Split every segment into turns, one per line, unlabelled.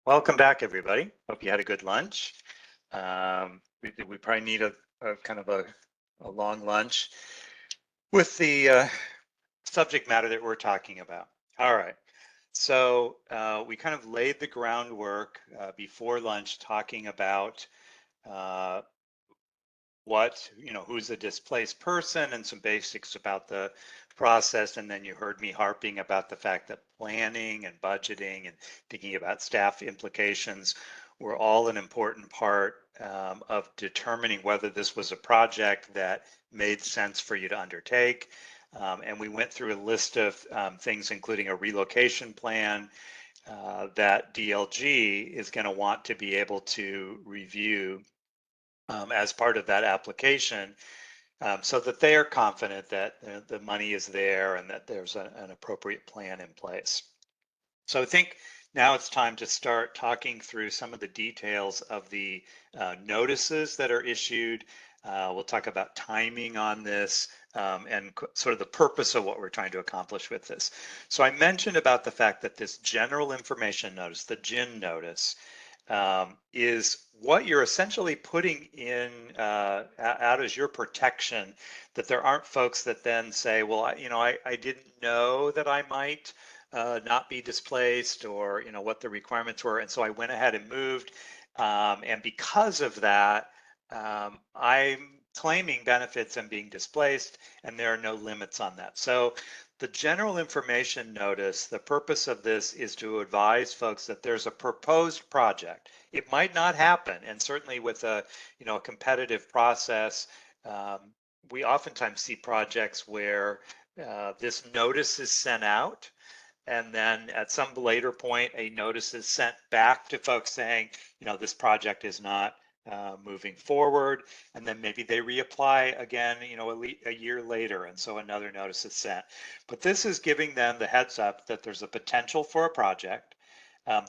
Welcome back, everybody. Hope you had a good lunch. We probably need a kind of a long lunch with the subject matter that we're talking about. All right. So we kind of laid the groundwork before lunch talking about uh, who's a displaced person and some basics about the process. And then you heard me harping about the fact that planning and budgeting and thinking about staff implications were all an important part of determining whether this was a project that made sense for you to undertake. And we went through a list of things, including a relocation plan that DLG is going to want to be able to review as part of that application, so that they are confident that the money is there and that there's an appropriate plan in place. So I think now it's time to start talking through some of the details of the notices that are issued. We'll talk about timing on this and sort of the purpose of what we're trying to accomplish with this. So I mentioned about the fact that this general information notice, the GIN notice, is what you're essentially putting in out as your protection, that there aren't folks that then say, well, I didn't know that I might not be displaced, or what the requirements were, and so I went ahead and moved, and because of that, I'm claiming benefits and being displaced, and there are no limits on that. So the general information notice, the purpose of this is to advise folks that there's a proposed project. It might not happen, and certainly with a competitive process, we oftentimes see projects where this notice is sent out, and then at some later point, a notice is sent back to folks saying, this project is not moving forward, and then maybe they reapply again, a year later, and so another notice is sent. But this is giving them the heads up that there's a potential for a project.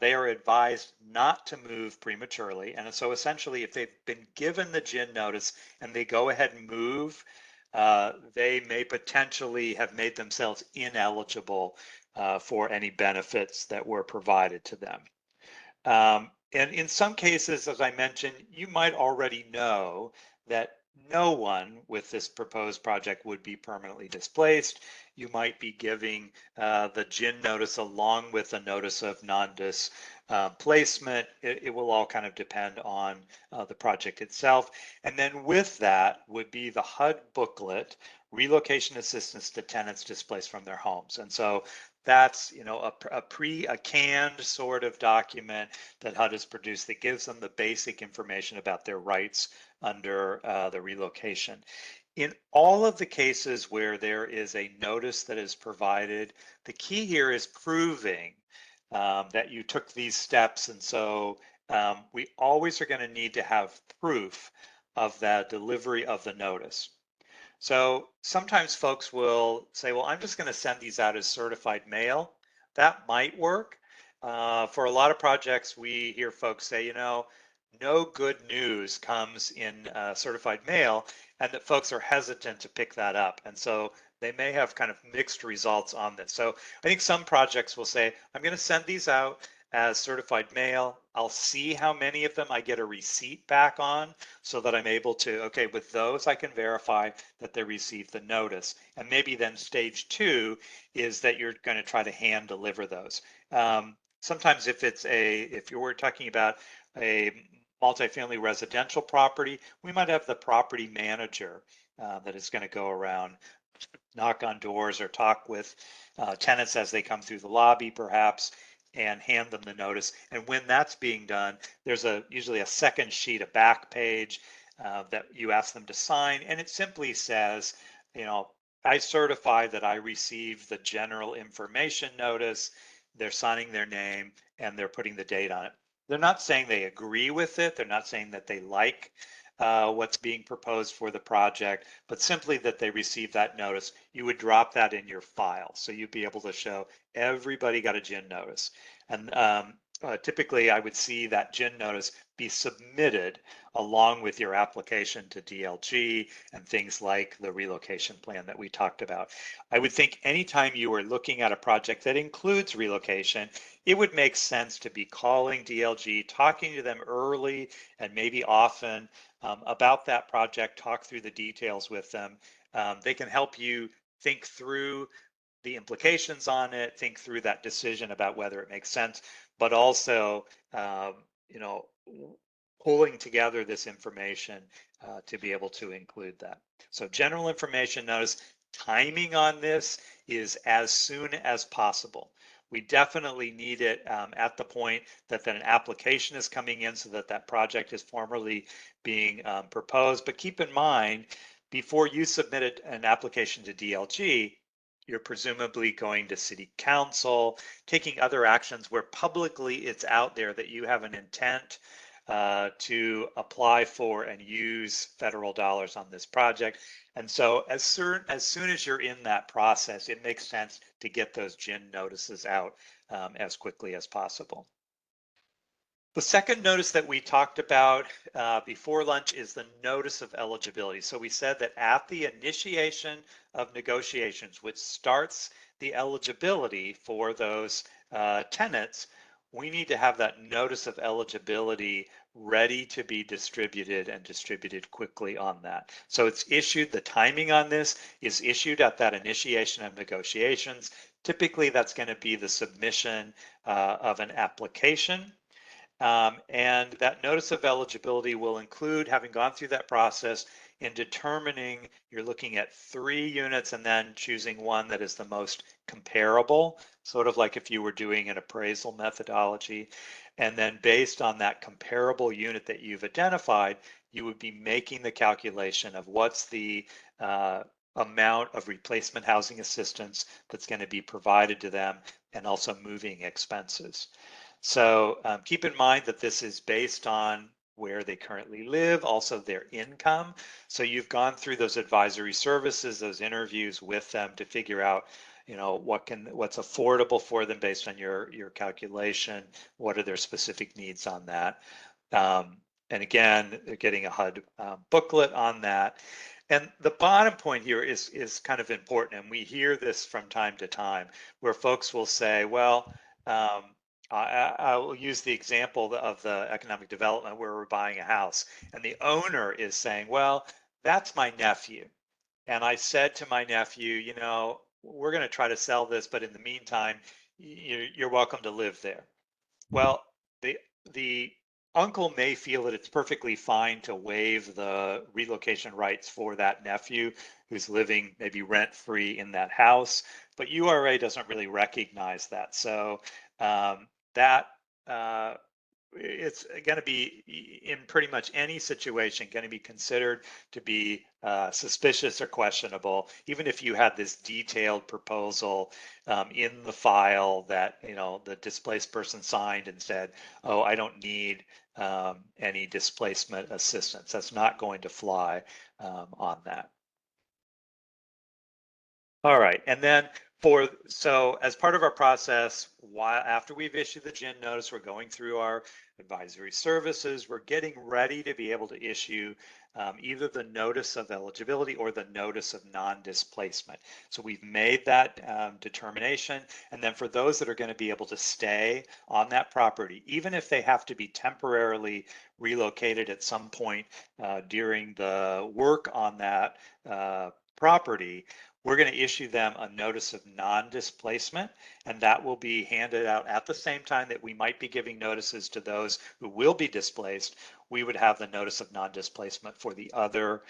They are advised not to move prematurely, and so essentially, if they've been given the GIN notice and they go ahead and move, they may potentially have made themselves ineligible for any benefits that were provided to them. And in some cases, as I mentioned, you might already know that no one with this proposed project would be permanently displaced. You might be giving the GIN notice along with a notice of non-displacement. It will all kind of depend on the project itself. And then with that would be the HUD booklet, Relocation Assistance to Tenants Displaced from Their Homes. And so that's a canned sort of document that HUD has produced that gives them the basic information about their rights under the relocation. In all of the cases where there is a notice that is provided, the key here is proving that you took these steps, and so we always are going to need to have proof of that delivery of the notice. So sometimes folks will say, well, I'm just going to send these out as certified mail. That might work. For a lot of projects, we hear folks say, no good news comes in certified mail, and that folks are hesitant to pick that up. And so they may have kind of mixed results on this. So I think some projects will say, I'm going to send these out as certified mail. I'll see how many of them I get a receipt back on, so that I'm able to, okay, with those I can verify that they received the notice. And maybe then stage 2 is that you're going to try to hand deliver those. Sometimes if you were talking about a multifamily residential property, we might have the property manager that is going to go around, knock on doors or talk with tenants as they come through the lobby perhaps, and hand them the notice. And when that's being done, there's usually a second sheet, a back page that you ask them to sign, and it simply says, I certify that I received the general information notice. They're signing their name and they're putting the date on it. They're not saying they agree with it. They're not saying that they like what's being proposed for the project, but simply that they received that notice. You would drop that in your file, so you'd be able to show everybody got a GIN notice. And typically I would see that GIN notice be submitted along with your application to DLG and things like the relocation plan that we talked about. I would think anytime you are looking at a project that includes relocation, it would make sense to be calling DLG, talking to them early and maybe often about that project, talk through the details with them. They can help you think through the implications on it, think through that decision about whether it makes sense, but also, um, you know, pulling together this information to be able to include that. So general information notice, timing on this is as soon as possible. We definitely need it at the point that then an application is coming in so that that project is formally being proposed. But keep in mind, before you submitted an application to DLG, you're presumably going to city council, taking other actions where publicly it's out there that you have an intent to apply for and use federal dollars on this project. And so as soon as you're in that process, it makes sense to get those GIN notices out as quickly as possible. The second notice that we talked about before lunch is the notice of eligibility. So we said that at the initiation of negotiations, which starts the eligibility for those tenants, we need to have that notice of eligibility ready to be distributed and distributed quickly on that. So it's issued, the timing on this is issued at that initiation of negotiations. Typically that's going to be the submission of an application. And that notice of eligibility will include having gone through that process in determining you're looking at 3 units and then choosing one that is the most comparable, sort of like if you were doing an appraisal methodology. And then based on that comparable unit that you've identified, you would be making the calculation of what's the amount of replacement housing assistance that's going to be provided to them, and also moving expenses. So keep in mind that this is based on where they currently live, also their income. So you've gone through those advisory services, those interviews with them to figure out, what's affordable for them based on your calculation. What are their specific needs on that? And again, they're getting a HUD booklet on that. And the bottom point here is kind of important, and we hear this from time to time, where folks will say, well, I will use the example of the economic development where we're buying a house and the owner is saying, well, that's my nephew. And I said to my nephew, we're going to try to sell this, but in the meantime, you're welcome to live there. Well, the uncle may feel that it's perfectly fine to waive the relocation rights for that nephew who's living maybe rent-free in that house, but URA doesn't really recognize that. So that it's going to be, in pretty much any situation, going to be considered to be suspicious or questionable, even if you had this detailed proposal in the file that the displaced person signed and said, oh, I don't need any displacement assistance. That's not going to fly on that. All right, and then so as part of our process, after we've issued the GIN notice, we're going through our advisory services, we're getting ready to be able to issue either the notice of eligibility or the notice of non-displacement. So we've made that determination, and then for those that are going to be able to stay on that property, even if they have to be temporarily relocated at some point during the work on that property, we're going to issue them a notice of non-displacement, and that will be handed out at the same time that we might be giving notices to those who will be displaced. We would have the notice of non-displacement for the other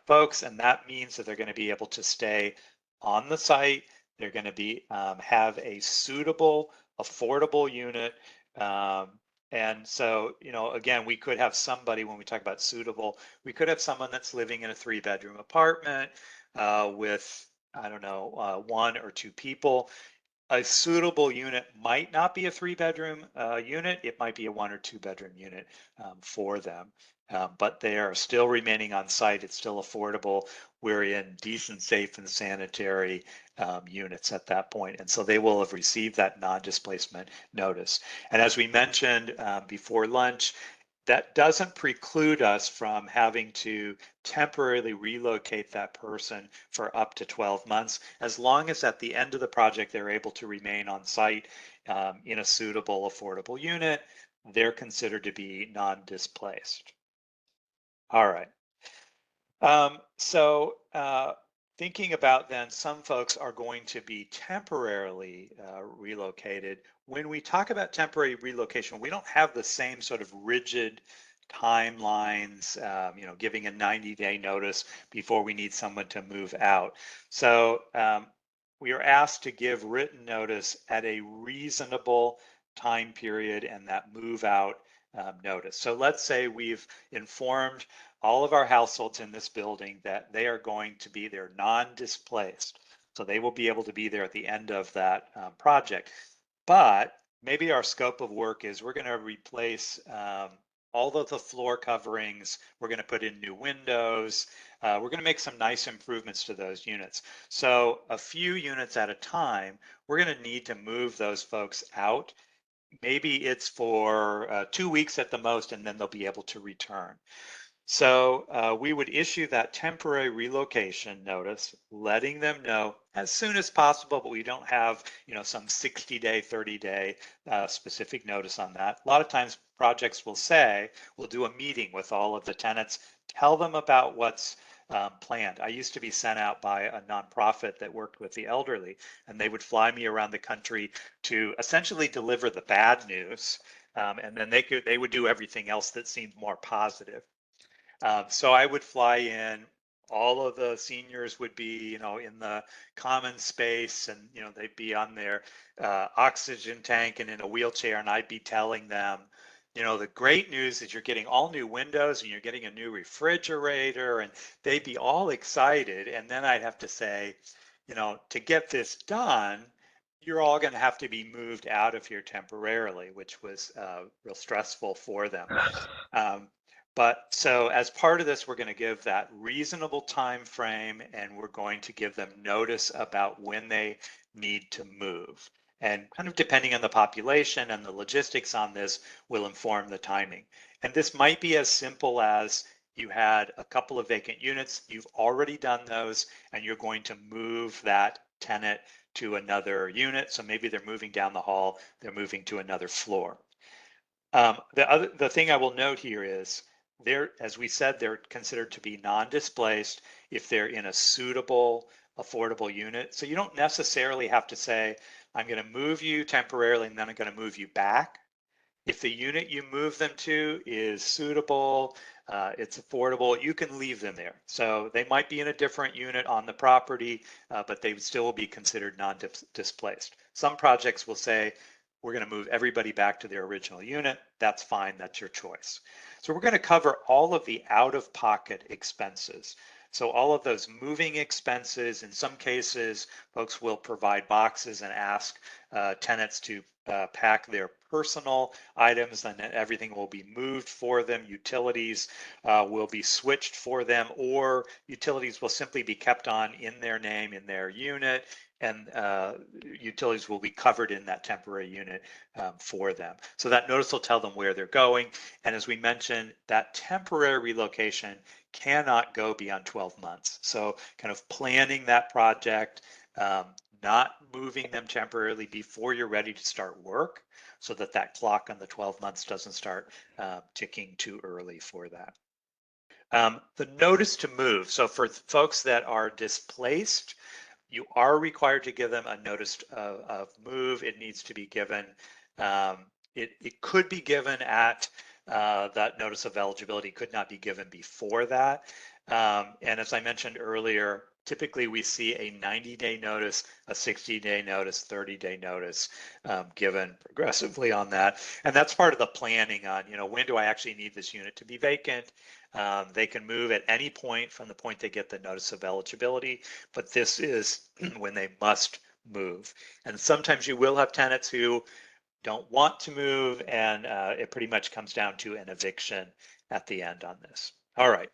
folks, and that means that they're going to be able to stay on the site. They're going to be have a suitable, affordable unit. And so, again, we could have somebody, when we talk about suitable, we could have someone that's living in a 3-bedroom apartment with, I don't know, 1 or 2 people. A suitable unit might not be a 3-bedroom unit. It might be a 1 or 2-bedroom unit for them. But they are still remaining on site. It's still affordable. we're in decent, safe, and sanitary units at that point. And so they will have received that non-displacement notice. And as we mentioned before lunch, that doesn't preclude us from having to temporarily relocate that person for up to 12 months, as long as at the end of the project they're able to remain on site in a suitable, affordable unit. They're considered to be non-displaced. All right. Thinking about then, some folks are going to be temporarily relocated. When we talk about temporary relocation, we don't have the same sort of rigid timelines, giving a 90-day notice before we need someone to move out. So we are asked to give written notice at a reasonable time period and that move out notice. So let's say we've informed all of our households in this building that they are going to be there non-displaced. So they will be able to be there at the end of that project. But maybe our scope of work is we're going to replace all of the floor coverings. We're going to put in new windows. We're going to make some nice improvements to those units. So a few units at a time, we're going to need to move those folks out. Maybe it's for 2 weeks at the most, and then they'll be able to return. So we would issue that temporary relocation notice, letting them know as soon as possible, but we don't have, some 60-day, 30-day specific notice on that. A lot of times projects will say, we'll do a meeting with all of the tenants, tell them about what's planned. I used to be sent out by a nonprofit that worked with the elderly, and they would fly me around the country to essentially deliver the bad news. And then they would do everything else that seemed more positive. So I would fly in. All of the seniors would be, in the common space, and they'd be on their oxygen tank and in a wheelchair, and I'd be telling them, the great news is you're getting all new windows and you're getting a new refrigerator, and they'd be all excited. And then I'd have to say, to get this done, you're all going to have to be moved out of here temporarily, which was real stressful for them. But so as part of this, we're going to give that reasonable time frame, and we're going to give them notice about when they need to move. And kind of depending on the population and the logistics on this will inform the timing. And this might be as simple as you had a couple of vacant units, you've already done those, and you're going to move that tenant to another unit. So maybe they're moving down the hall, they're moving to another floor. The thing I will note here is as we said, they're considered to be non-displaced if they're in a suitable, affordable unit. So you don't necessarily have to say, I'm going to move you temporarily and then I'm going to move you back. If the unit you move them to is suitable, it's affordable, you can leave them there. So they might be in a different unit on the property, but they still will be considered non-displaced. Some projects will say, we're going to move everybody back to their original unit. That's fine. That's your choice. So we're going to cover all of the out-of-pocket expenses. So all of those moving expenses, in some cases, folks will provide boxes and ask tenants to pack their personal items, and then everything will be moved for them. Utilities will be switched for them, or utilities will simply be kept on in their name, in their unit, and utilities will be covered in that temporary unit for them. So that notice will tell them where they're going. And as we mentioned, that temporary relocation cannot go beyond 12 months. So kind of planning that project, not moving them temporarily before you're ready to start work, so that that clock on the 12 months doesn't start ticking too early for that. The notice to move. So for folks that are displaced, you are required to give them a notice of move. It needs to be given. It could be given at that notice of eligibility, could not be given before that. And as I mentioned earlier, typically we see a 90-day notice, a 60-day notice, 30-day notice given progressively on that. And that's part of the planning on, when do I actually need this unit to be vacant? They can move at any point from the point they get the notice of eligibility, but this is when they must move. And sometimes you will have tenants who don't want to move, and it pretty much comes down to an eviction at the end on this. All right.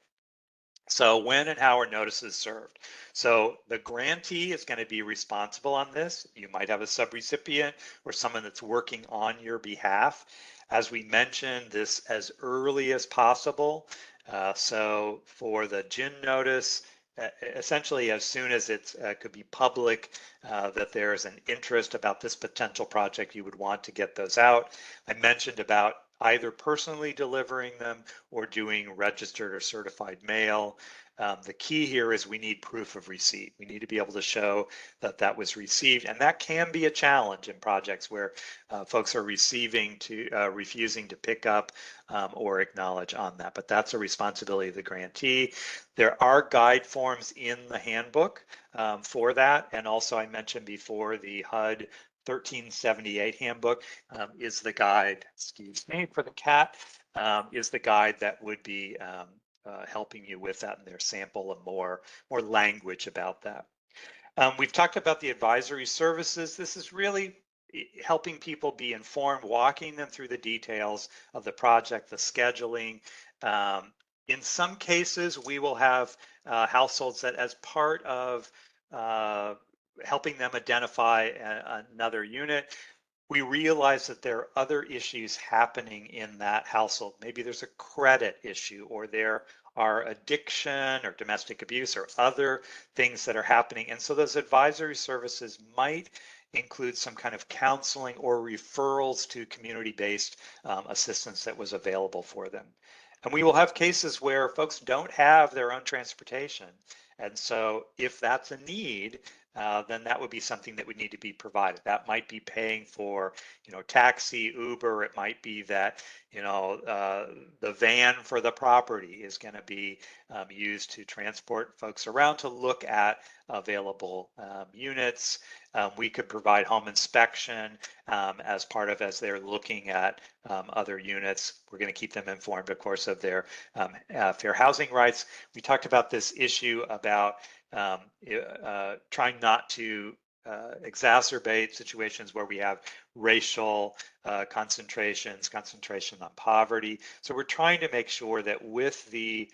So when and how are notices served? So the grantee is going to be responsible on this. You might have a subrecipient or someone that's working on your behalf. As we mentioned, this as early as possible. So for the GIN notice, essentially as soon as it could be public that there's an interest about this potential project, you would want to get those out. I mentioned about either personally delivering them or doing registered or certified mail. The key here is we need proof of receipt. We need to be able to show that that was received, and that can be a challenge in projects where folks are refusing to pick up or acknowledge on that. But that's a responsibility of the grantee. There are guide forms in the handbook for that, and also I mentioned before the HUD 1378 handbook is the guide, excuse me for the cat, is the guide that would be helping you with that in their sample and more language about that. We've talked about the advisory services. This is really helping people be informed, walking them through the details of the project, the scheduling. In some cases, we will have households that as part of helping them identify another unit, we realize that there are other issues happening in that household. Maybe there's a credit issue, or there are addiction or domestic abuse or other things that are happening. And so those advisory services might include some kind of counseling or referrals to community-based assistance that was available for them. And we will have cases where folks don't have their own transportation. And so if that's a need, then that would be something that would need to be provided. That might be paying for, taxi, Uber. It might be that, the van for the property is going to be used to transport folks around to look at available units. We could provide home inspection as part of as they're looking at other units. We're going to keep them informed, of course, of their fair housing rights. We talked about this issue about trying not to exacerbate situations where we have racial concentration on poverty. So we're trying to make sure that with the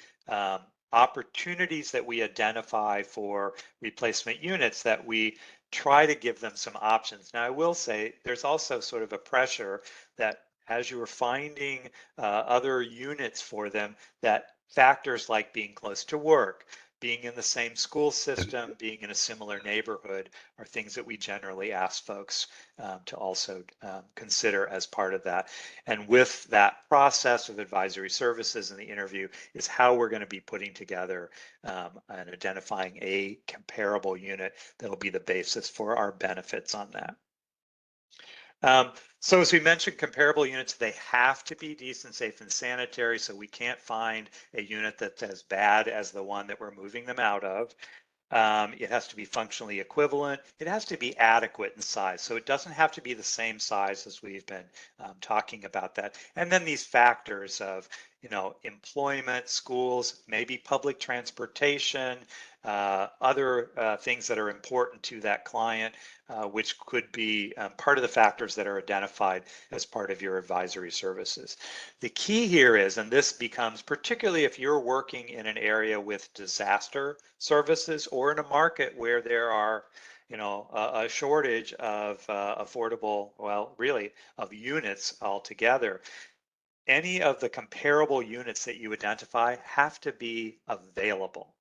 opportunities that we identify for replacement units, that we try to give them some options. Now, I will say there's also sort of a pressure that as you are finding other units for them, that factors like being close to work, being in the same school system, being in a similar neighborhood are things that we generally ask folks to also consider as part of that. And with that process of advisory services and the interview is how we're going to be putting together and identifying a comparable unit that'll be the basis for our benefits on that. So as we mentioned, comparable units, they have to be decent, safe, and sanitary. So we can't find a unit that's as bad as the one that we're moving them out of. It has to be functionally equivalent. It has to be adequate in size. So it doesn't have to be the same size as we've been talking about that. And then these factors of, employment, schools, maybe public transportation, other things that are important to that client, which could be part of the factors that are identified as part of your advisory services. The key here is, and this becomes particularly if you're working in an area with disaster services or in a market where there are a shortage of affordable, well, really of units altogether. Any of the comparable units that you identify have to be available.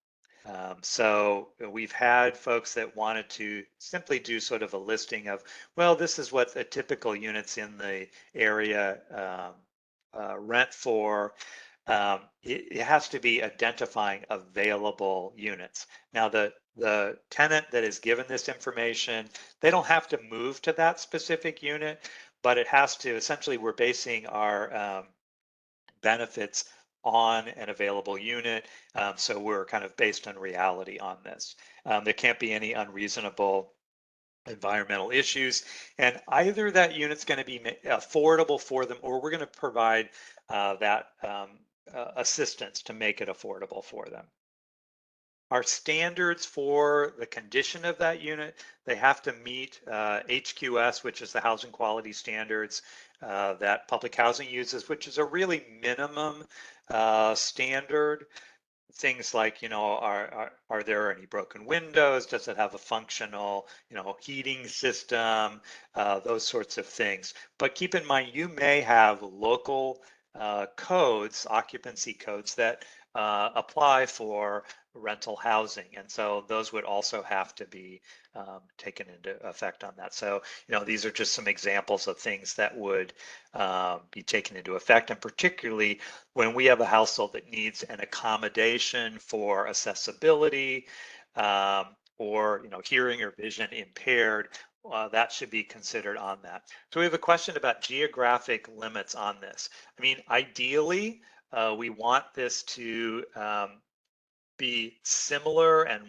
So we've had folks that wanted to simply do sort of a listing of, well, this is what the typical units in the area rent for. It has to be identifying available units. Now, the tenant that is given this information, they don't have to move to that specific unit, but it has to, essentially, we're basing our benefits on an available unit. So we're kind of based on reality on this. There can't be any unreasonable environmental issues, and either that unit's going to be affordable for them, or we're going to provide that assistance to make it affordable for them. Our standards for the condition of that unit, they have to meet HQS, which is the housing quality standards that public housing uses, which is a really minimum standard. things like, are there any broken windows? Does it have a functional, heating system? Those sorts of things. But keep in mind, you may have local codes, occupancy codes that apply for rental housing. And so those would also have to be taken into effect on that. So, these are just some examples of things that would be taken into effect. And particularly when we have a household that needs an accommodation for accessibility or, hearing or vision impaired, that should be considered on that. So we have a question about geographic limits on this. I mean, ideally, we want this to be similar and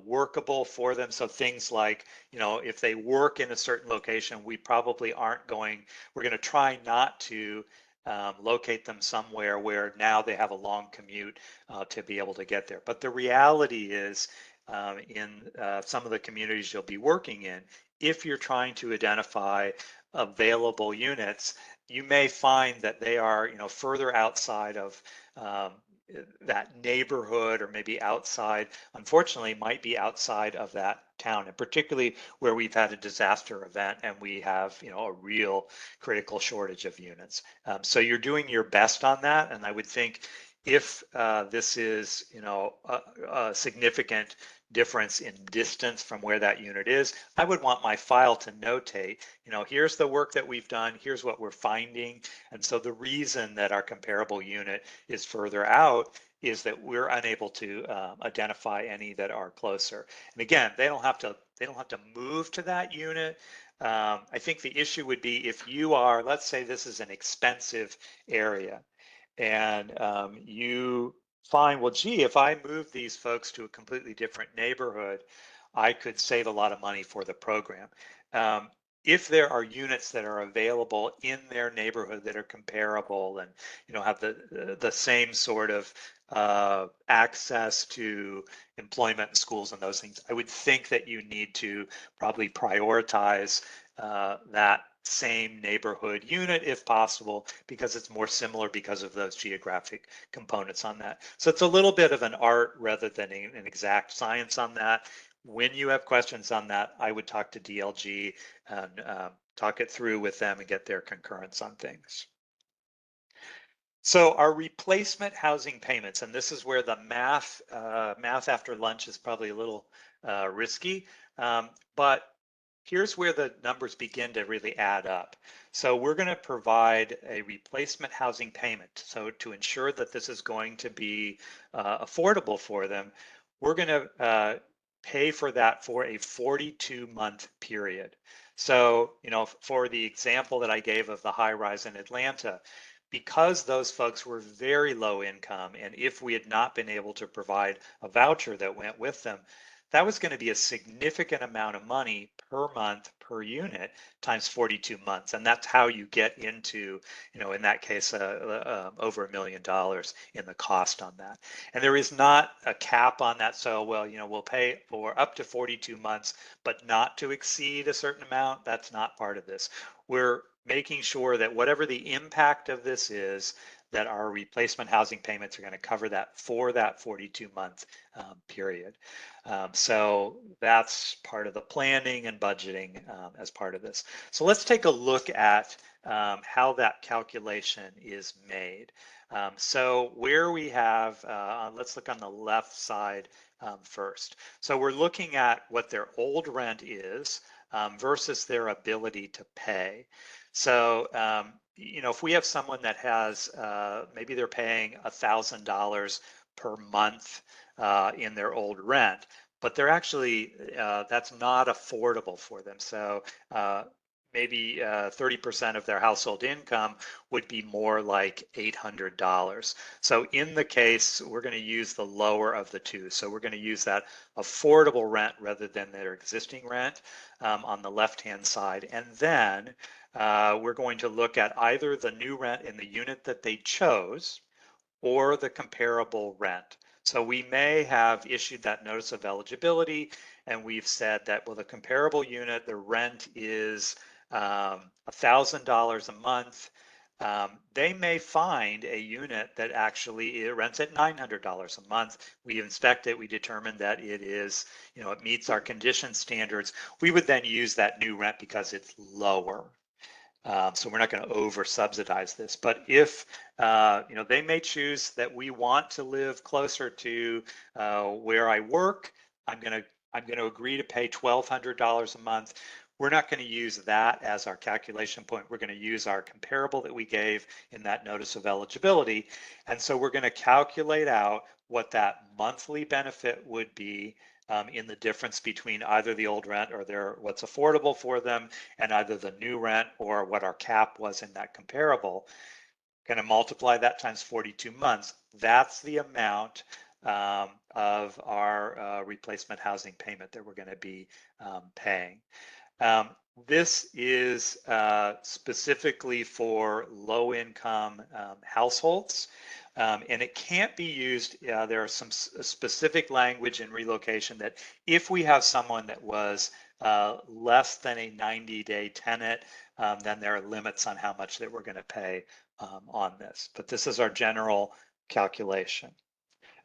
workable for them. So things like, if they work in a certain location, we probably aren't going, we're going to try not to locate them somewhere where now they have a long commute to be able to get there. But the reality is, in some of the communities you'll be working in, if you're trying to identify available units, you may find that they are, further outside of that neighborhood, or maybe outside, unfortunately, might be outside of that town, and particularly where we've had a disaster event and we have, a real critical shortage of units. So you're doing your best on that, and I would think if this is, a significant difference in distance from where that unit is, I would want my file to notate, here's the work that we've done, here's what we're finding. And so the reason that our comparable unit is further out is that we're unable to identify any that are closer. And again, they don't have to move to that unit. I think the issue would be if you are, let's say this is an expensive area, and you find, well, gee, if I move these folks to a completely different neighborhood, I could save a lot of money for the program. If there are units that are available in their neighborhood that are comparable and, have the same sort of access to employment and schools and those things, I would think that you need to probably prioritize that same neighborhood unit if possible, because it's more similar because of those geographic components on that. So it's a little bit of an art rather than an exact science on that. When you have questions on that, I would talk to DLG and talk it through with them and get their concurrence on things. So our replacement housing payments, and this is where the math after lunch is probably a little risky, but here's where the numbers begin to really add up. So we're going to provide a replacement housing payment. So to ensure that this is going to be affordable for them, we're going to pay for that for a 42-month period. So, for the example that I gave of the high rise in Atlanta, because those folks were very low income, and if we had not been able to provide a voucher that went with them, that was going to be a significant amount of money per month per unit times 42 months. And that's how you get into, in that case, over $1 million in the cost on that. And there is not a cap on that. So, well, we'll pay for up to 42 months, but not to exceed a certain amount. That's not part of this. We're making sure that whatever the impact of this is, that our replacement housing payments are going to cover that for that 42-month period. So that's part of the planning and budgeting as part of this. So let's take a look at how that calculation is made. So where we have, let's look on the left side first. So we're looking at what their old rent is versus their ability to pay. So, if we have someone that has, maybe they're paying $1,000 per month in their old rent, but they're actually, that's not affordable for them. So maybe 30% of their household income would be more like $800. So in the case, we're going to use the lower of the two. So we're going to use that affordable rent rather than their existing rent on the left-hand side. And then we're going to look at either the new rent in the unit that they chose or the comparable rent. So we may have issued that notice of eligibility, and we've said that, well, the comparable unit, the rent is $1,000 a month. they may find a unit that actually it rents at $900 a month. We inspect it, we determine that it is, it meets our condition standards. We would then use that new rent because it's lower. So we're not going to over subsidize this, but if they may choose that we want to live closer to where I work, I'm going to agree to pay $1,200 a month. We're not going to use that as our calculation point. We're going to use our comparable that we gave in that notice of eligibility, and so we're going to calculate out what that monthly benefit would be in the difference between either the old rent or what's affordable for them and either the new rent or what our cap was in that comparable. Going to multiply that times 42 months. That's the amount of our replacement housing payment that we're going to be paying. This is specifically for low-income households, and it can't be used. There are some specific language in relocation that if we have someone that was less than a 90-day tenant, then there are limits on how much that we're going to pay on this. But this is our general calculation.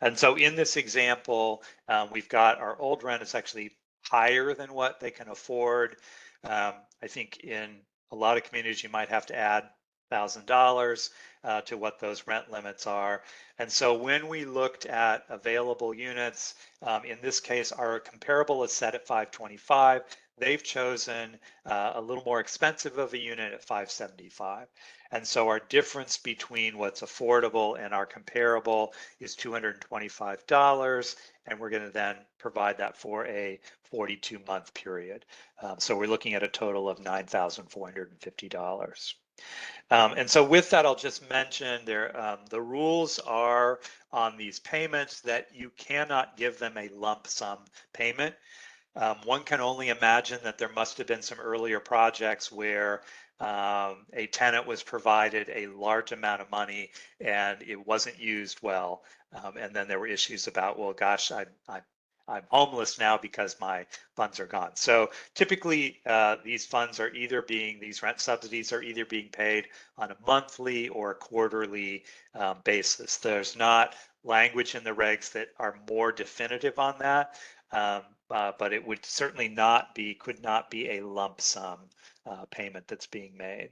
And so in this example, we've got our old rent is actually higher than what they can afford. I think in a lot of communities, you might have to add $1,000 to what those rent limits are. And so when we looked at available units, in this case, our comparable is set at 525. They've chosen a little more expensive of a unit at 575. And so our difference between what's affordable and our comparable is $225. And we're going to then provide that for a 42-month period. So we're looking at a total of $9,450. And so with that, I'll just mention the rules are on these payments that you cannot give them a lump sum payment. One can only imagine that there must have been some earlier projects where a tenant was provided a large amount of money and it wasn't used well. And then there were issues about, well, gosh, I'm homeless now because my funds are gone. So typically these rent subsidies are either being paid on a monthly or a quarterly basis. There's not language in the regs that are more definitive on that. But it would certainly could not be a lump sum payment that's being made.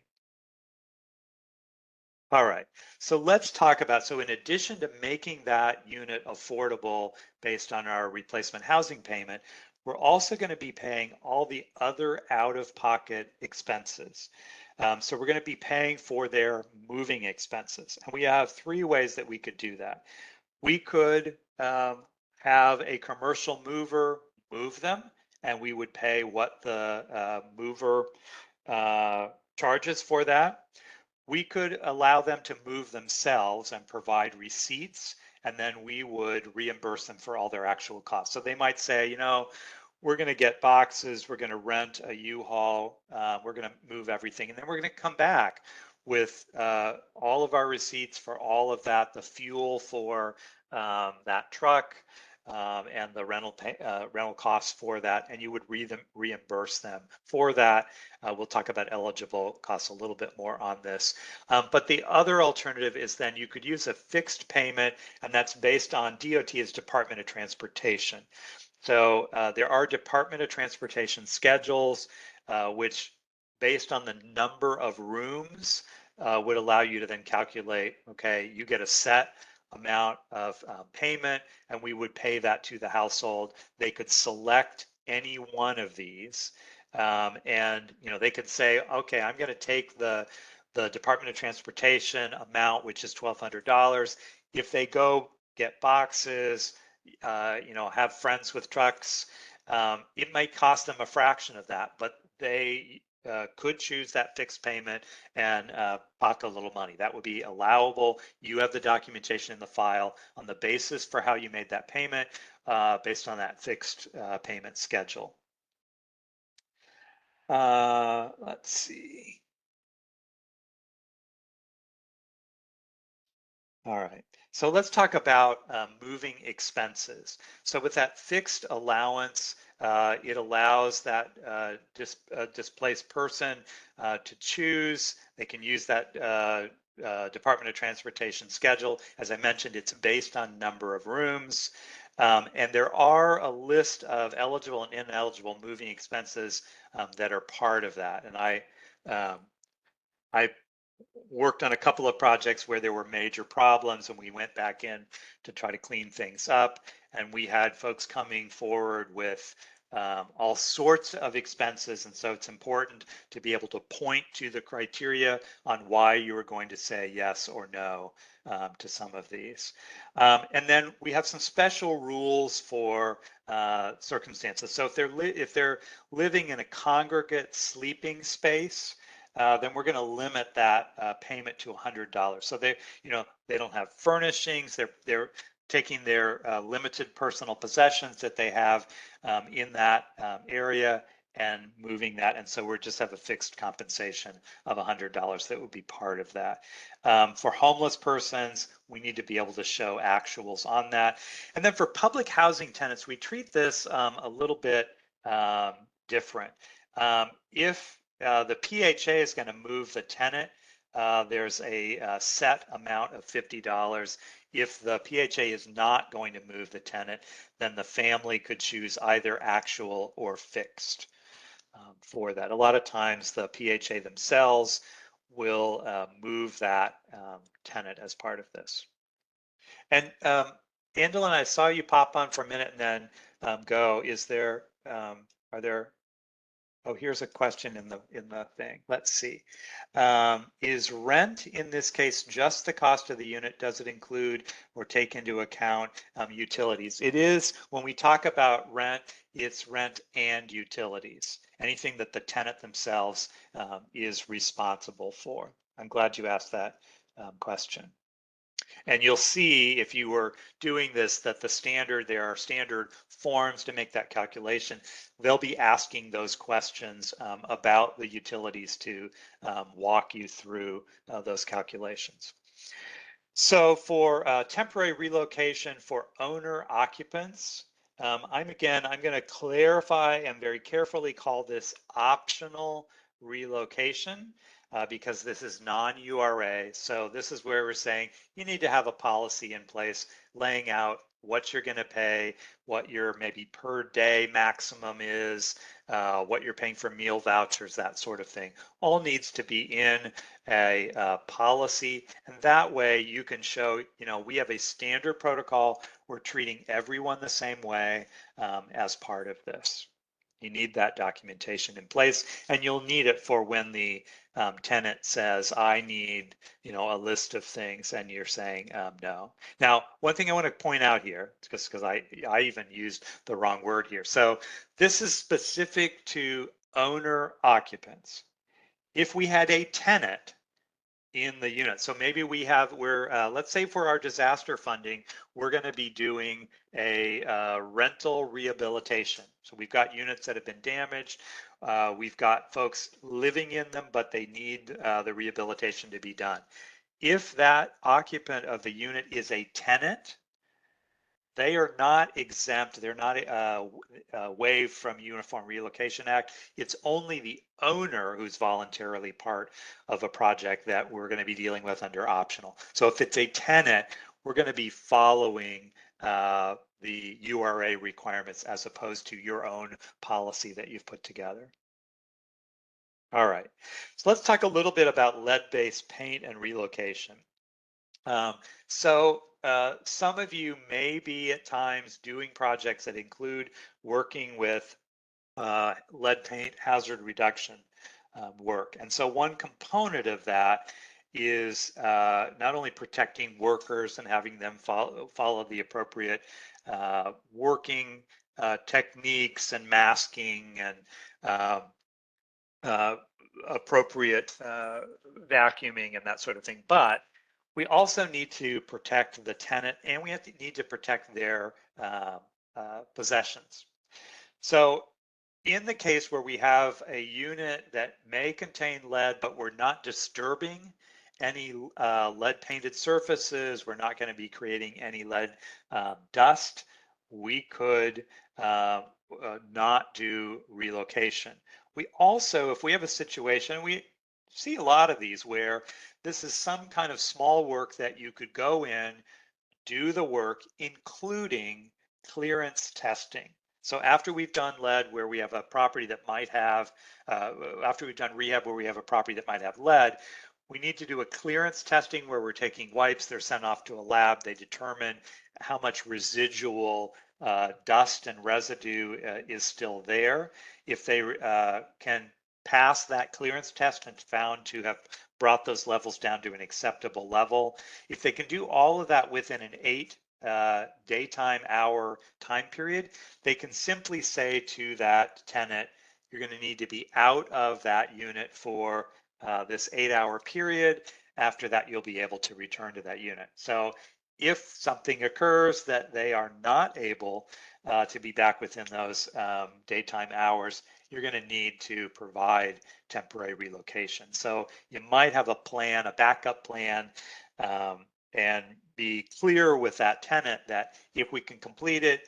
All right, so let's talk about, so in addition to making that unit affordable based on our replacement housing payment, we're also going to be paying all the other out-of-pocket expenses. So we're going to be paying for their moving expenses. And we have three ways that we could do that. We could have a commercial mover move them, and we would pay what the mover charges for that. We could allow them to move themselves and provide receipts, and then we would reimburse them for all their actual costs. So they might say, we're going to get boxes, we're going to rent a U-Haul, we're going to move everything, and then we're going to come back with all of our receipts for all of that, the fuel for that truck, and the rental costs for that, and you would reimburse them for that. We'll talk about eligible costs a little bit more on this. But the other alternative is then you could use a fixed payment, and that's based on DOT's Department of Transportation. So there are Department of Transportation schedules, which based on the number of rooms would allow you to then calculate, okay, you get a set amount of payment, and we would pay that to the household. They could select any one of these, and they could say, okay, I'm going to take the Department of Transportation amount, which is $1,200. If they go get boxes, have friends with trucks, it might cost them a fraction of that, but they could choose that fixed payment and pocket a little money. That would be allowable. You have the documentation in the file on the basis for how you made that payment based on that fixed payment schedule. Let's see. All right, so let's talk about moving expenses. So with that fixed allowance, It allows that displaced person to choose. They can use that Department of Transportation schedule. As I mentioned, it's based on number of rooms. And there are a list of eligible and ineligible moving expenses that are part of that. And I worked on a couple of projects where there were major problems, and we went back in to try to clean things up. And we had folks coming forward with all sorts of expenses. And so it's important to be able to point to the criteria on why you are going to say yes or no to some of these. And then we have some special rules for circumstances. So if they're living in a congregate sleeping space, then we're going to limit that payment to $100. So they don't have furnishings. They're taking their limited personal possessions that they have in that area and moving that. And so we just have a fixed compensation of $100 that would be part of that. For homeless persons, we need to be able to show actuals on that. And then for public housing tenants, we treat this a little bit different. If the PHA is going to move the tenant, there's a set amount of $50. If the PHA is not going to move the tenant, then the family could choose either actual or fixed for that. A lot of times the PHA themselves will move that tenant as part of this. And Angela, I saw you pop on for a minute and then go. Are there Oh, here's a question in the thing. Let's see. Is rent in this case just the cost of the unit? Does it include or take into account utilities? It is. When we talk about rent, it's rent and utilities. Anything that the tenant themselves is responsible for. I'm glad you asked that question. And you'll see if you were doing this that there are standard forms to make that calculation. They'll be asking those questions about the utilities to walk you through those calculations. So for temporary relocation for owner occupants, I'm going to clarify and very carefully call this optional relocation. Because this is non-URA. So this is where we're saying you need to have a policy in place laying out what you're going to pay, what your maybe per day maximum is, what you're paying for meal vouchers, that sort of thing. All needs to be in a policy. And that way you can show, we have a standard protocol. We're treating everyone the same way as part of this. You need that documentation in place, and you'll need it for when the tenant says, I need, a list of things, and you're saying no. Now, one thing I want to point out here, just because I even used the wrong word here. So this is specific to owner occupants. If we had a tenant in the unit. So maybe let's say for our disaster funding, we're going to be doing a rental rehabilitation. So we've got units that have been damaged. We've got folks living in them, but they need the rehabilitation to be done. If that occupant of the unit is a tenant, they are not exempt. They're not waived from Uniform Relocation Act. It's only the owner who's voluntarily part of a project that we're going to be dealing with under optional. So if it's a tenant, we're going to be following the URA requirements as opposed to your own policy that you've put together. All right, so let's talk a little bit about lead-based paint and relocation. Some of you may be at times doing projects that include working with lead paint hazard reduction work. And so one component of that is not only protecting workers and having them follow the appropriate working techniques and masking and appropriate vacuuming and that sort of thing, but we also need to protect the tenant, and we need to protect their possessions. So in the case where we have a unit that may contain lead, but we're not disturbing any lead painted surfaces, we're not going to be creating any lead dust, we could not do relocation. We also, if we have a situation, we see a lot of these where this is some kind of small work that you could go in, do the work, including clearance testing. So after we've done lead where we have a property that might have, after we've done rehab where we have a property that might have lead, we need to do a clearance testing where we're taking wipes, they're sent off to a lab, they determine how much residual dust and residue is still there. If they can pass that clearance test and found to have brought those levels down to an acceptable level, if they can do all of that within an 8 daytime hour time period, they can simply say to that tenant, you're going to need to be out of that unit for this 8-hour period. After that, you'll be able to return to that unit. So if something occurs that they are not able to be back within those daytime hours, you're going to need to provide temporary relocation. So you might have a plan, a backup plan, and be clear with that tenant that if we can complete it,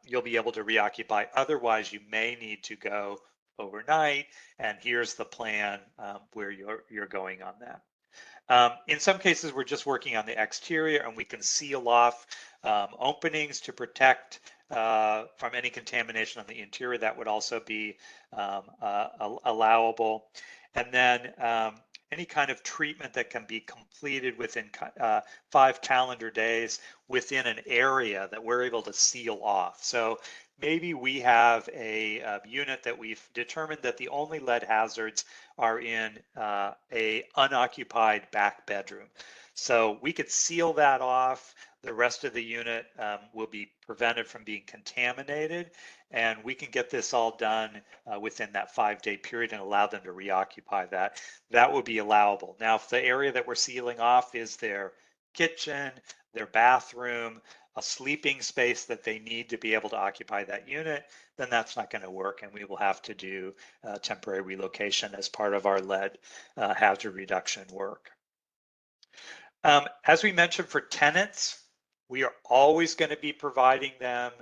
you'll be able to reoccupy. Otherwise, you may need to go overnight, and here's the plan where you're going on that. In some cases, we're just working on the exterior and we can seal off openings to protect from any contamination on the interior. That would also be allowable. And then any kind of treatment that can be completed within 5 calendar days within an area that we're able to seal off. So maybe we have a unit that we've determined that the only lead hazards are in a unoccupied back bedroom. So we could seal that off. The rest of the unit will be prevented from being contaminated, and we can get this all done within that 5-day period and allow them to reoccupy that. That would be allowable. Now, if the area that we're sealing off is their kitchen, their bathroom, a sleeping space that they need to be able to occupy that unit, then that's not going to work, and we will have to do temporary relocation as part of our lead hazard reduction work. As we mentioned, for tenants, we are always going to be providing them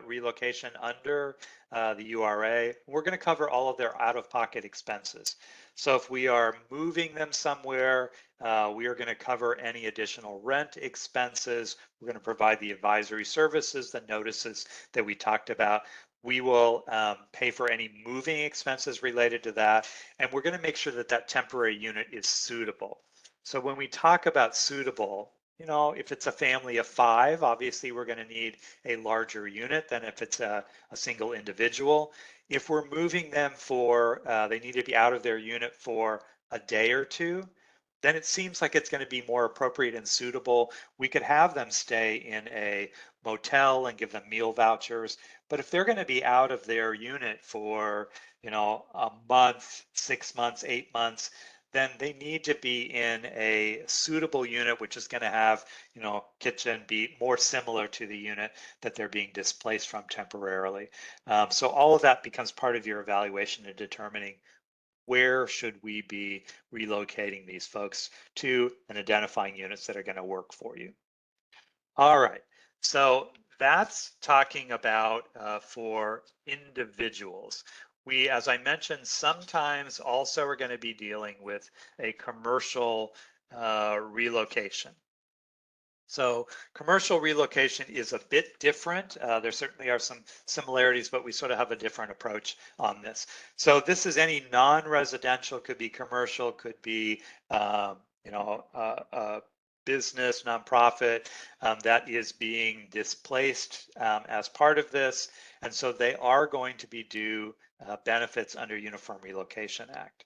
relocation under the URA. We're going to cover all of their out-of-pocket expenses. So if we are moving them somewhere, we are going to cover any additional rent expenses. We're going to provide the advisory services, the notices that we talked about. We will pay for any moving expenses related to that. And we're going to make sure that that temporary unit is suitable. So when we talk about suitable, you know, if it's a family of 5, obviously we're going to need a larger unit than if it's a single individual. If we're moving them for, they need to be out of their unit for a day or 2, then it seems like it's going to be more appropriate and suitable. We could have them stay in a motel and give them meal vouchers. But if they're going to be out of their unit for, you know, a month, 6 months, 8 months, then they need to be in a suitable unit, which is going to have, you know, kitchen be more similar to the unit that they're being displaced from temporarily. So all of that becomes part of your evaluation and determining where should we be relocating these folks to and identifying units that are going to work for you. All right, so that's talking about for individuals. We, as I mentioned, sometimes also are going to be dealing with a commercial relocation. So commercial relocation is a bit different. There certainly are some similarities, but we sort of have a different approach on this. So this is any non-residential, could be commercial, could be, you know, business, nonprofit that is being displaced as part of this. And so they are going to be due benefits under Uniform Relocation Act.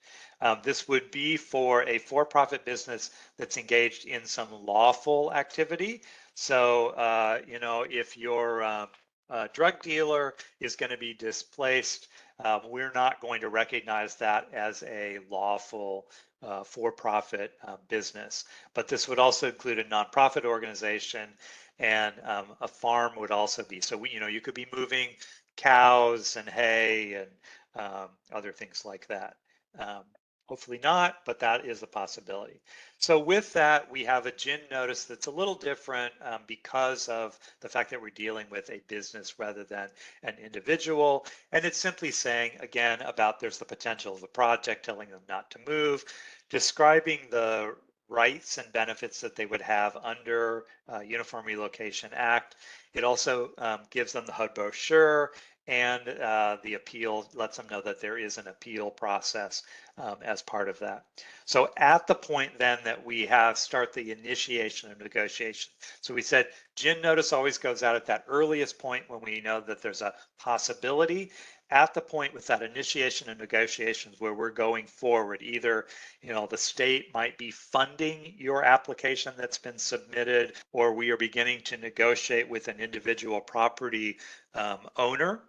This would be for a for-profit business that's engaged in some lawful activity. So, you know, if your drug dealer is going to be displaced, we're not going to recognize that as a lawful for-profit business. But this would also include a nonprofit organization, and a farm would also be. So we, you know, you could be moving cows and hay and other things like that. Hopefully not, but that is a possibility. So with that, we have a GIN notice that's a little different because of the fact that we're dealing with a business rather than an individual. And it's simply saying, again, about there's the potential of the project, telling them not to move, describing the rights and benefits that they would have under Uniform Relocation Act. It also gives them the HUD brochure, and the appeal lets them know that there is an appeal process as part of that. So at the point then that we have start the initiation of negotiation. So we said GIN notice always goes out at that earliest point when we know that there's a possibility. At the point with that initiation of negotiations where we're going forward, either the state might be funding your application that's been submitted, or we are beginning to negotiate with an individual property owner.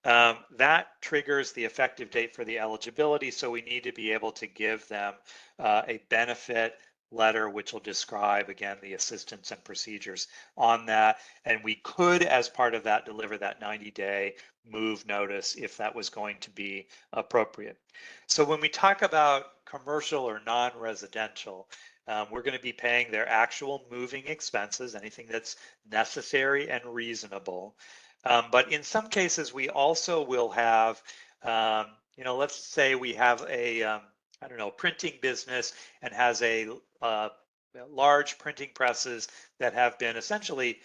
That triggers the effective date for the eligibility, so we need to be able to give them a benefit letter which will describe, again, the assistance and procedures on that. And we could, as part of that, deliver that 90-day move notice if that was going to be appropriate. So when we talk about commercial or non-residential, we're going to be paying their actual moving expenses, anything that's necessary and reasonable. But in some cases, we also will have, let's say we have a, I don't know, printing business and has a large printing presses that have been essentially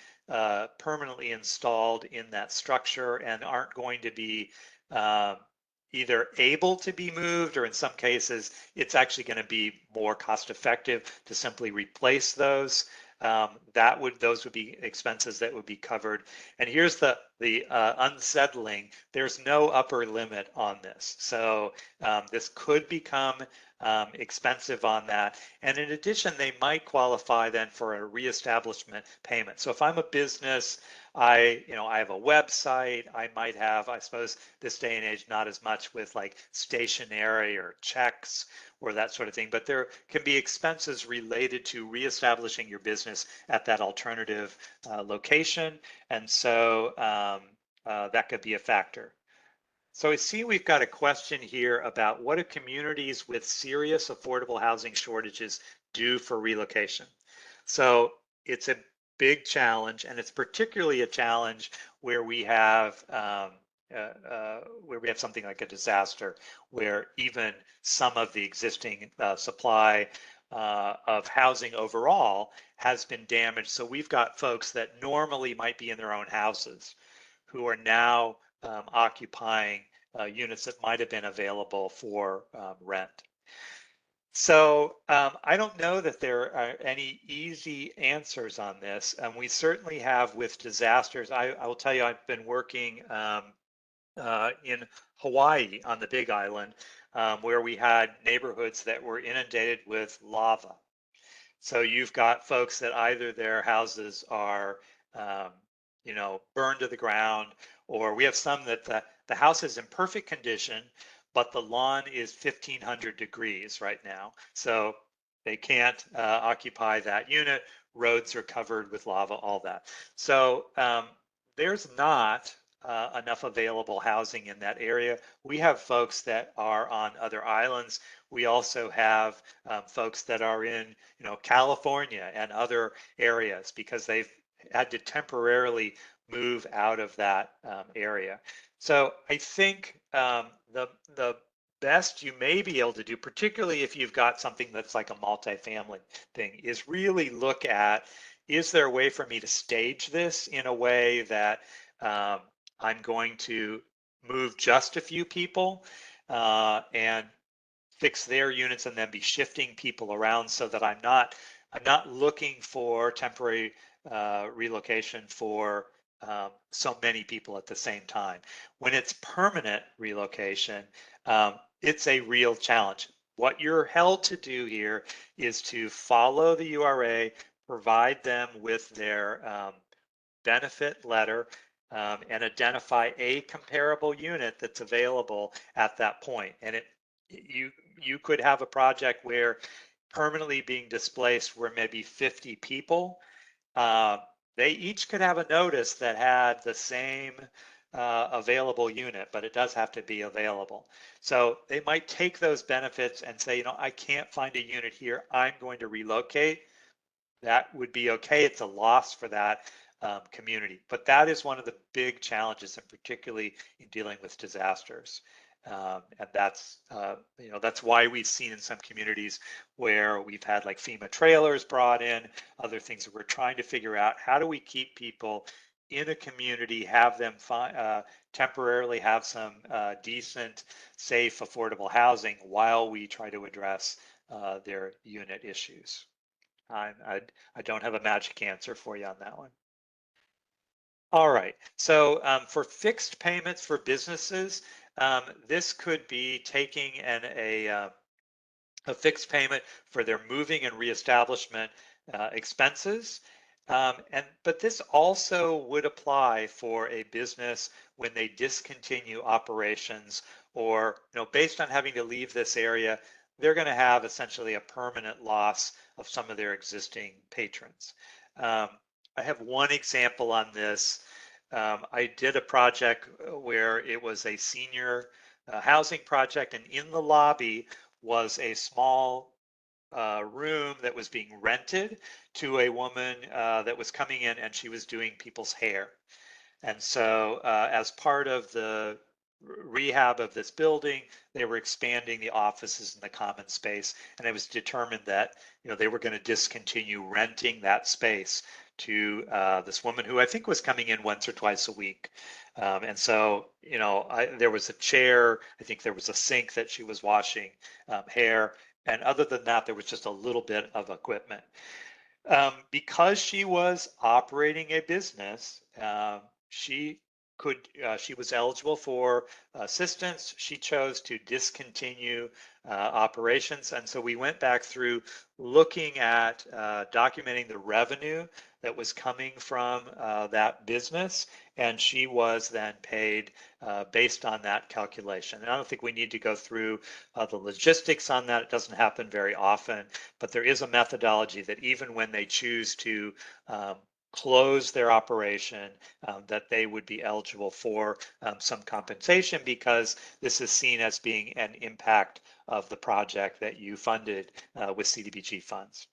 permanently installed in that structure and aren't going to be either able to be moved, or in some cases, it's actually going to be more cost effective to simply replace those. Those would be expenses that would be covered. And here's the unsettling. There's no upper limit on this. So this could become expensive on that. And in addition, they might qualify then for a reestablishment payment. So if I'm a business, I have a website, I might have, I suppose this day and age, not as much with like stationery or checks or that sort of thing, but there can be expenses related to reestablishing your business at that alternative location. And so that could be a factor. So I see we've got a question here about what do communities with serious affordable housing shortages do for relocation? So it's a big challenge, and it's particularly a challenge where we have something like a disaster, where even some of the existing supply of housing overall has been damaged. So we've got folks that normally might be in their own houses who are now occupying units that might have been available for rent. So I don't know that there are any easy answers on this. We certainly have with disasters. I will tell you, I've been working in Hawaii on the Big Island, where we had neighborhoods that were inundated with lava. So you've got folks that either their houses are, burned to the ground, or we have some that the house is in perfect condition, but the lawn is 1500 degrees right now. So they can't occupy that unit. Roads are covered with lava, all that. So there's not enough available housing in that area. We have folks that are on other islands. We also have folks that are in, California and other areas because they've had to temporarily move out of that area. So I think the best you may be able to do, particularly if you've got something that's like a multifamily thing, is really look at, is there a way for me to stage this in a way that I'm going to move just a few people and fix their units and then be shifting people around so that I'm not looking for temporary relocation for so many people at the same time. When it's permanent relocation, it's a real challenge. What you're held to do here is to follow the URA, provide them with their benefit letter, and identify a comparable unit that's available at that point. And you could have a project where permanently being displaced were maybe 50 people. They each could have a notice that had the same available unit, but it does have to be available. So they might take those benefits and say, I can't find a unit here. I'm going to relocate. That would be okay. It's a loss for that community. But that is one of the big challenges, and particularly in dealing with disasters. And that's why we've seen in some communities where we've had like FEMA trailers brought in, other things that we're trying to figure out. How do we keep people in a community, have them temporarily have some decent, safe, affordable housing while we try to address their unit issues? I don't have a magic answer for you on that one. All right. So for fixed payments for businesses, this could be taking a fixed payment for their moving and reestablishment expenses. But this also would apply for a business when they discontinue operations, or based on having to leave this area, they're going to have essentially a permanent loss of some of their existing patrons. I have one example on this. I did a project where it was a senior housing project, and in the lobby was a small room that was being rented to a woman that was coming in, and she was doing people's hair. And so as part of the rehab of this building, they were expanding the offices and the common space, and it was determined that they were going to discontinue renting that space to this woman who I think was coming in once or twice a week. And so there was a chair, I think there was a sink that she was washing hair, and other than that there was just a little bit of equipment. Because she was operating a business, she she was eligible for assistance. She chose to discontinue operations. And so we went back through looking at documenting the revenue that was coming from that business. And she was then paid based on that calculation. And I don't think we need to go through the logistics on that. It doesn't happen very often, but there is a methodology that even when they choose to close their operation, that they would be eligible for some compensation, because this is seen as being an impact of the project that you funded with CDBG funds.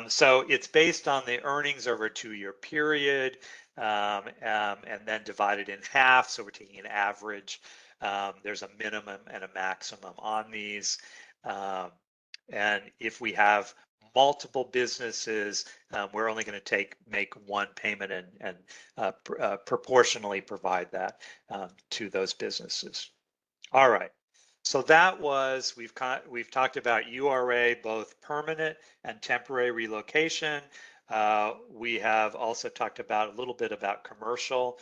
So it's based on the earnings over a 2-year period, and then divided in half. So we're taking an average. There's a minimum and a maximum on these. And if we have multiple businesses, we're only going to make one payment and proportionally provide that to those businesses. All right. So that was, we've talked about URA, both permanent and temporary relocation. We have also talked about a little bit about commercial.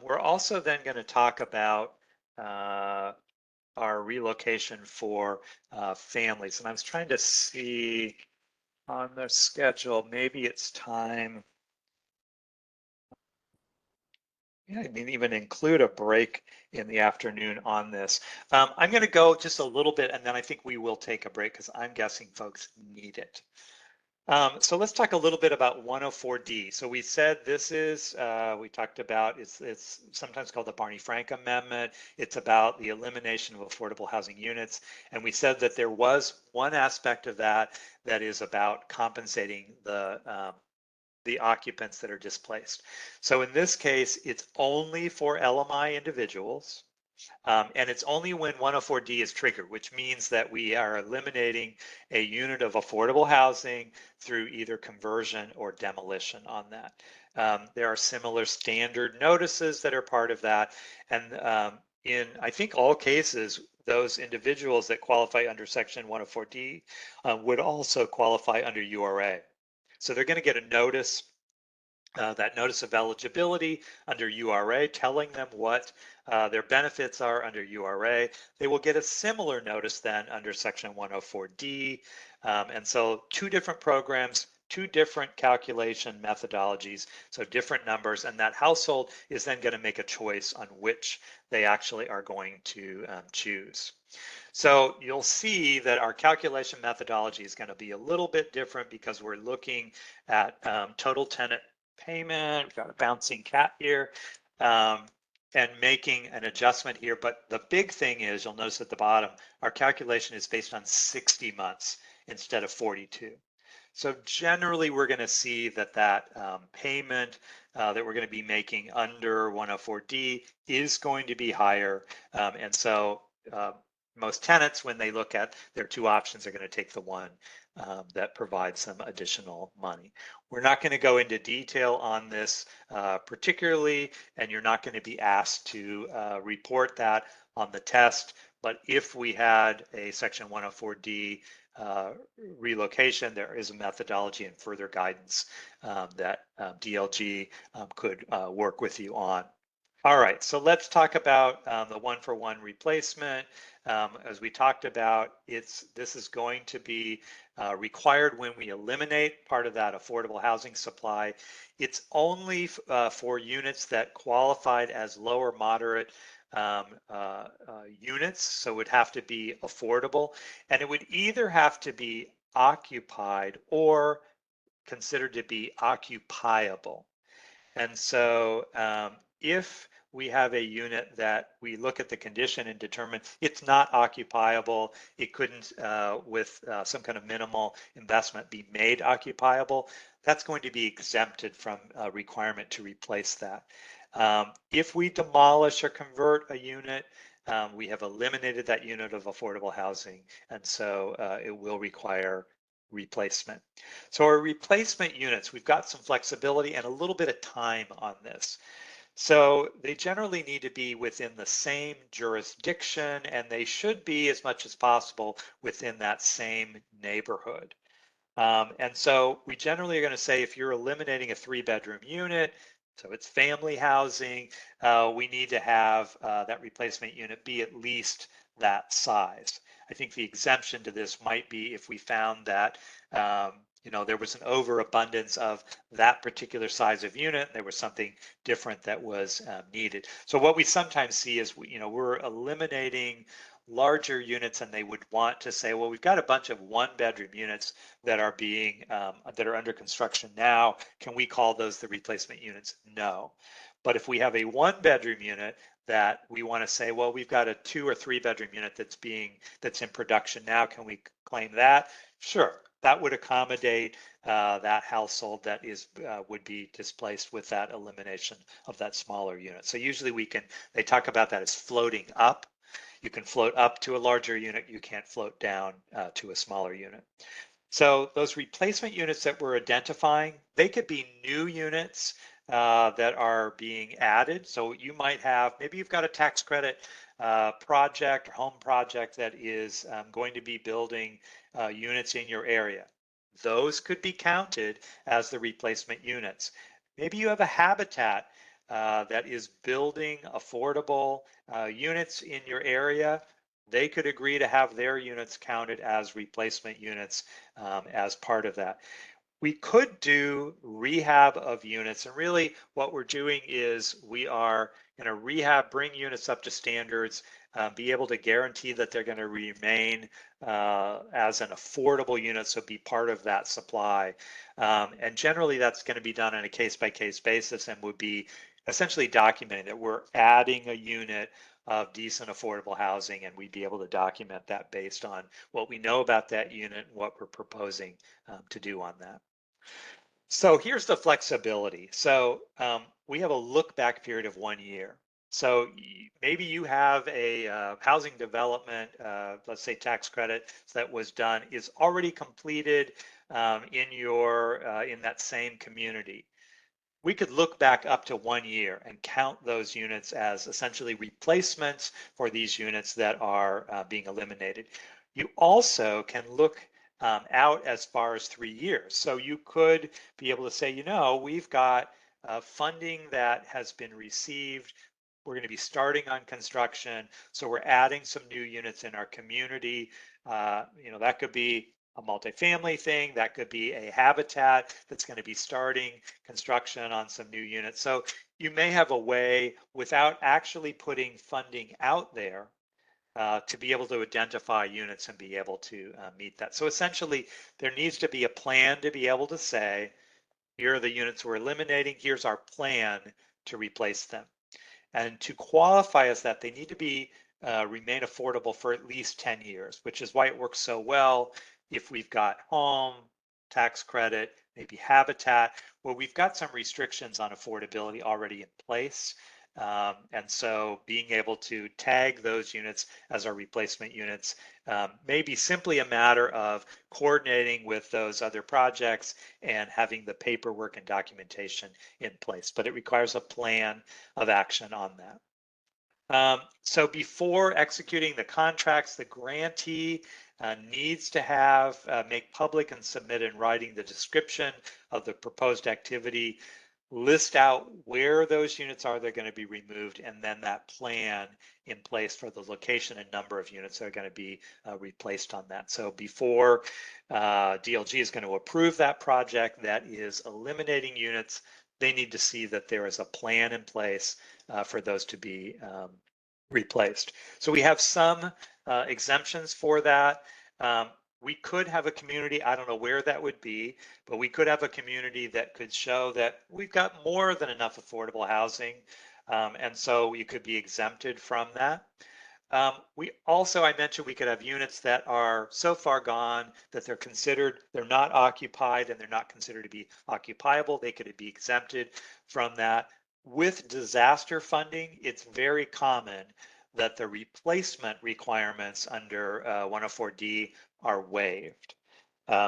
We're also then going to talk about our relocation for families. And I was trying to see on the schedule, maybe it's time. Yeah, I mean, even include a break in the afternoon on this. I'm going to go just a little bit, and then I think we will take a break because I'm guessing folks need it. So let's talk a little bit about 104D. So we said this is, we talked about, it's sometimes called the Barney Frank Amendment. It's about the elimination of affordable housing units. And we said that there was one aspect of that that is about compensating the occupants that are displaced. So in this case, it's only for LMI individuals. And it's only when 104D is triggered, which means that we are eliminating a unit of affordable housing through either conversion or demolition on that. There are similar standard notices that are part of that. And in, I think, all cases, those individuals that qualify under Section 104D would also qualify under URA. So they're going to get a notice, that notice of eligibility under URA, telling them what their benefits are under URA. They will get a similar notice then under Section 104D. And so 2 different programs, 2 different calculation methodologies, so different numbers, and that household is then going to make a choice on which they actually are going to choose. So you'll see that our calculation methodology is going to be a little bit different because we're looking at total tenant payment. We've got a bouncing cat here. and making an adjustment here. But the big thing is, you'll notice at the bottom, our calculation is based on 60 months instead of 42. So generally, we're going to see that payment that we're going to be making under 104D is going to be higher. And so most tenants, when they look at their two options, are going to take the one that provides some additional money. We're not going to go into detail on this particularly, and you're not going to be asked to report that on the test. But if we had a Section 104D relocation, there is a methodology and further guidance that DLG could work with you on. All right, so let's talk about the one-for-one replacement. As we talked about, this is going to be required when we eliminate part of that affordable housing supply. It's only for units that qualified as low or moderate units, so it would have to be affordable, and it would either have to be occupied or considered to be occupiable. And so if we have a unit that we look at the condition and determine it's not occupiable, it couldn't, with some kind of minimal investment, be made occupiable, that's going to be exempted from a requirement to replace that. If we demolish or convert a unit, we have eliminated that unit of affordable housing, and so it will require replacement. So our replacement units, we've got some flexibility and a little bit of time on this. So they generally need to be within the same jurisdiction, and they should be, as much as possible, within that same neighborhood. And so we generally are going to say, if you're eliminating a 3-bedroom unit, so it's family housing, we need to have that replacement unit be at least that size. I think the exemption to this might be if we found that there was an overabundance of that particular size of unit, there was something different that was needed. So what we sometimes see is we're eliminating larger units, and they would want to say, well, we've got a bunch of 1-bedroom units that are being that are under construction now. Can we call those the replacement units? No. But if we have a 1-bedroom unit that we want to say, well, we've got a 2 or 3-bedroom unit that's in production now, can we claim that? Sure. That would accommodate that household that would be displaced with that elimination of that smaller unit. So usually they talk about that as floating up. You can float up to a larger unit, you can't float down to a smaller unit. So those replacement units that we're identifying, they could be new units that are being added. So you might have, maybe you've got a tax credit project or home project that is going to be building units in your area. Those could be counted as the replacement units. Maybe you have a habitat that is building affordable units in your area. They could agree to have their units counted as replacement units as part of that. We could do rehab of units, and really what we're doing is we are going to bring units up to standards, be able to guarantee that they're going to remain as an affordable unit, so be part of that supply. And generally that's going to be done on a case-by-case basis, and would be essentially documenting that we're adding a unit of decent affordable housing, and we'd be able to document that based on what we know about that unit and what we're proposing to do on that. So here's the flexibility. So we have a look back period of 1 year. So maybe you have a housing development, let's say tax credit that was done, is already completed in that same community. We could look back up to 1 year and count those units as essentially replacements for these units that are being eliminated. You also can look out as far as 3 years. So you could be able to say, we've got funding that has been received. We're going to be starting on construction. So we're adding some new units in our community. That could be a multifamily thing, that could be a habitat that's going to be starting construction on some new units. So you may have a way, without actually putting funding out there, to be able to identify units and be able to meet that. So essentially, there needs to be a plan to be able to say, here are the units we're eliminating, here's our plan to replace them. And to qualify as that, they need to be remain affordable for at least 10 years, which is why it works so well if we've got home, tax credit, maybe habitat, where we've got some restrictions on affordability already in place. And so being able to tag those units as our replacement units may be simply a matter of coordinating with those other projects and having the paperwork and documentation in place. But it requires a plan of action on that. So before executing the contracts, the grantee needs to have make public and submit in writing the description of the proposed activity, list out where those units are they're going to be removed, and then that plan in place for the location and number of units that are going to be replaced on that. So before DLG is going to approve that project that is eliminating units, they need to see that there is a plan in place for those to be replaced. So we have some exemptions for that. We could have a community, I don't know where that would be, but we could have a community that could show that we've got more than enough affordable housing. And so you could be exempted from that. We also, I mentioned we could have units that are so far gone that they're not occupied and they're not considered to be occupiable. They could be exempted from that. With disaster funding, it's very common that the replacement requirements under 104D are waived.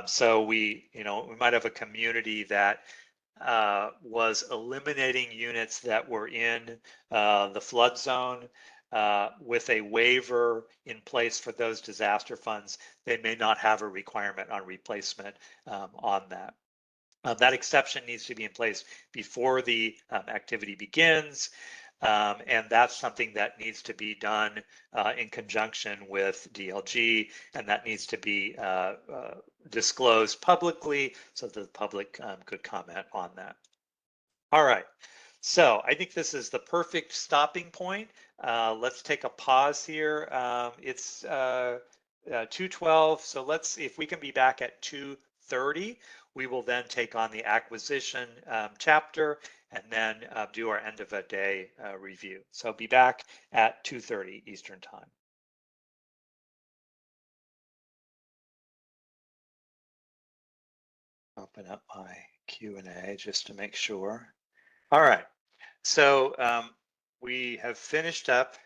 So we might have a community that was eliminating units that were in the flood zone with a waiver in place for those disaster funds. They may not have a requirement on replacement on that. That exception needs to be in place before the activity begins. And that's something that needs to be done in conjunction with DLG, and that needs to be disclosed publicly so that the public could comment on that. All right, so I think this is the perfect stopping point. Let's take a pause here. It's 2:12, so let's, if we can be back at 2:30, we will then take on the acquisition chapter and then do our end of a day review. So be back at 2:30 Eastern Time. Open up my Q&A just to make sure. All right, so we have finished up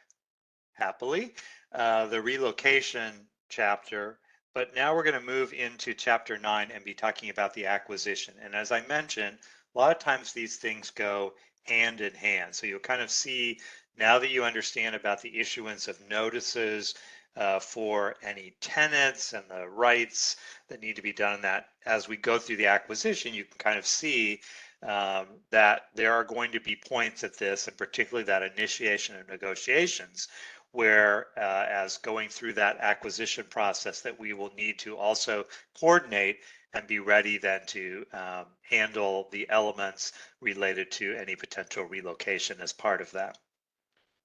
happily the relocation chapter, but now we're going to move into chapter 9 and be talking about the acquisition. And as I mentioned, a lot of times these things go hand in hand. So you'll kind of see, now that you understand about the issuance of notices for any tenants and the rights that need to be done in that, as we go through the acquisition, you can kind of see that there are going to be points at this, and particularly that initiation of negotiations, where as going through that acquisition process, that we will need to also coordinate and be ready then to handle the elements related to any potential relocation as part of that.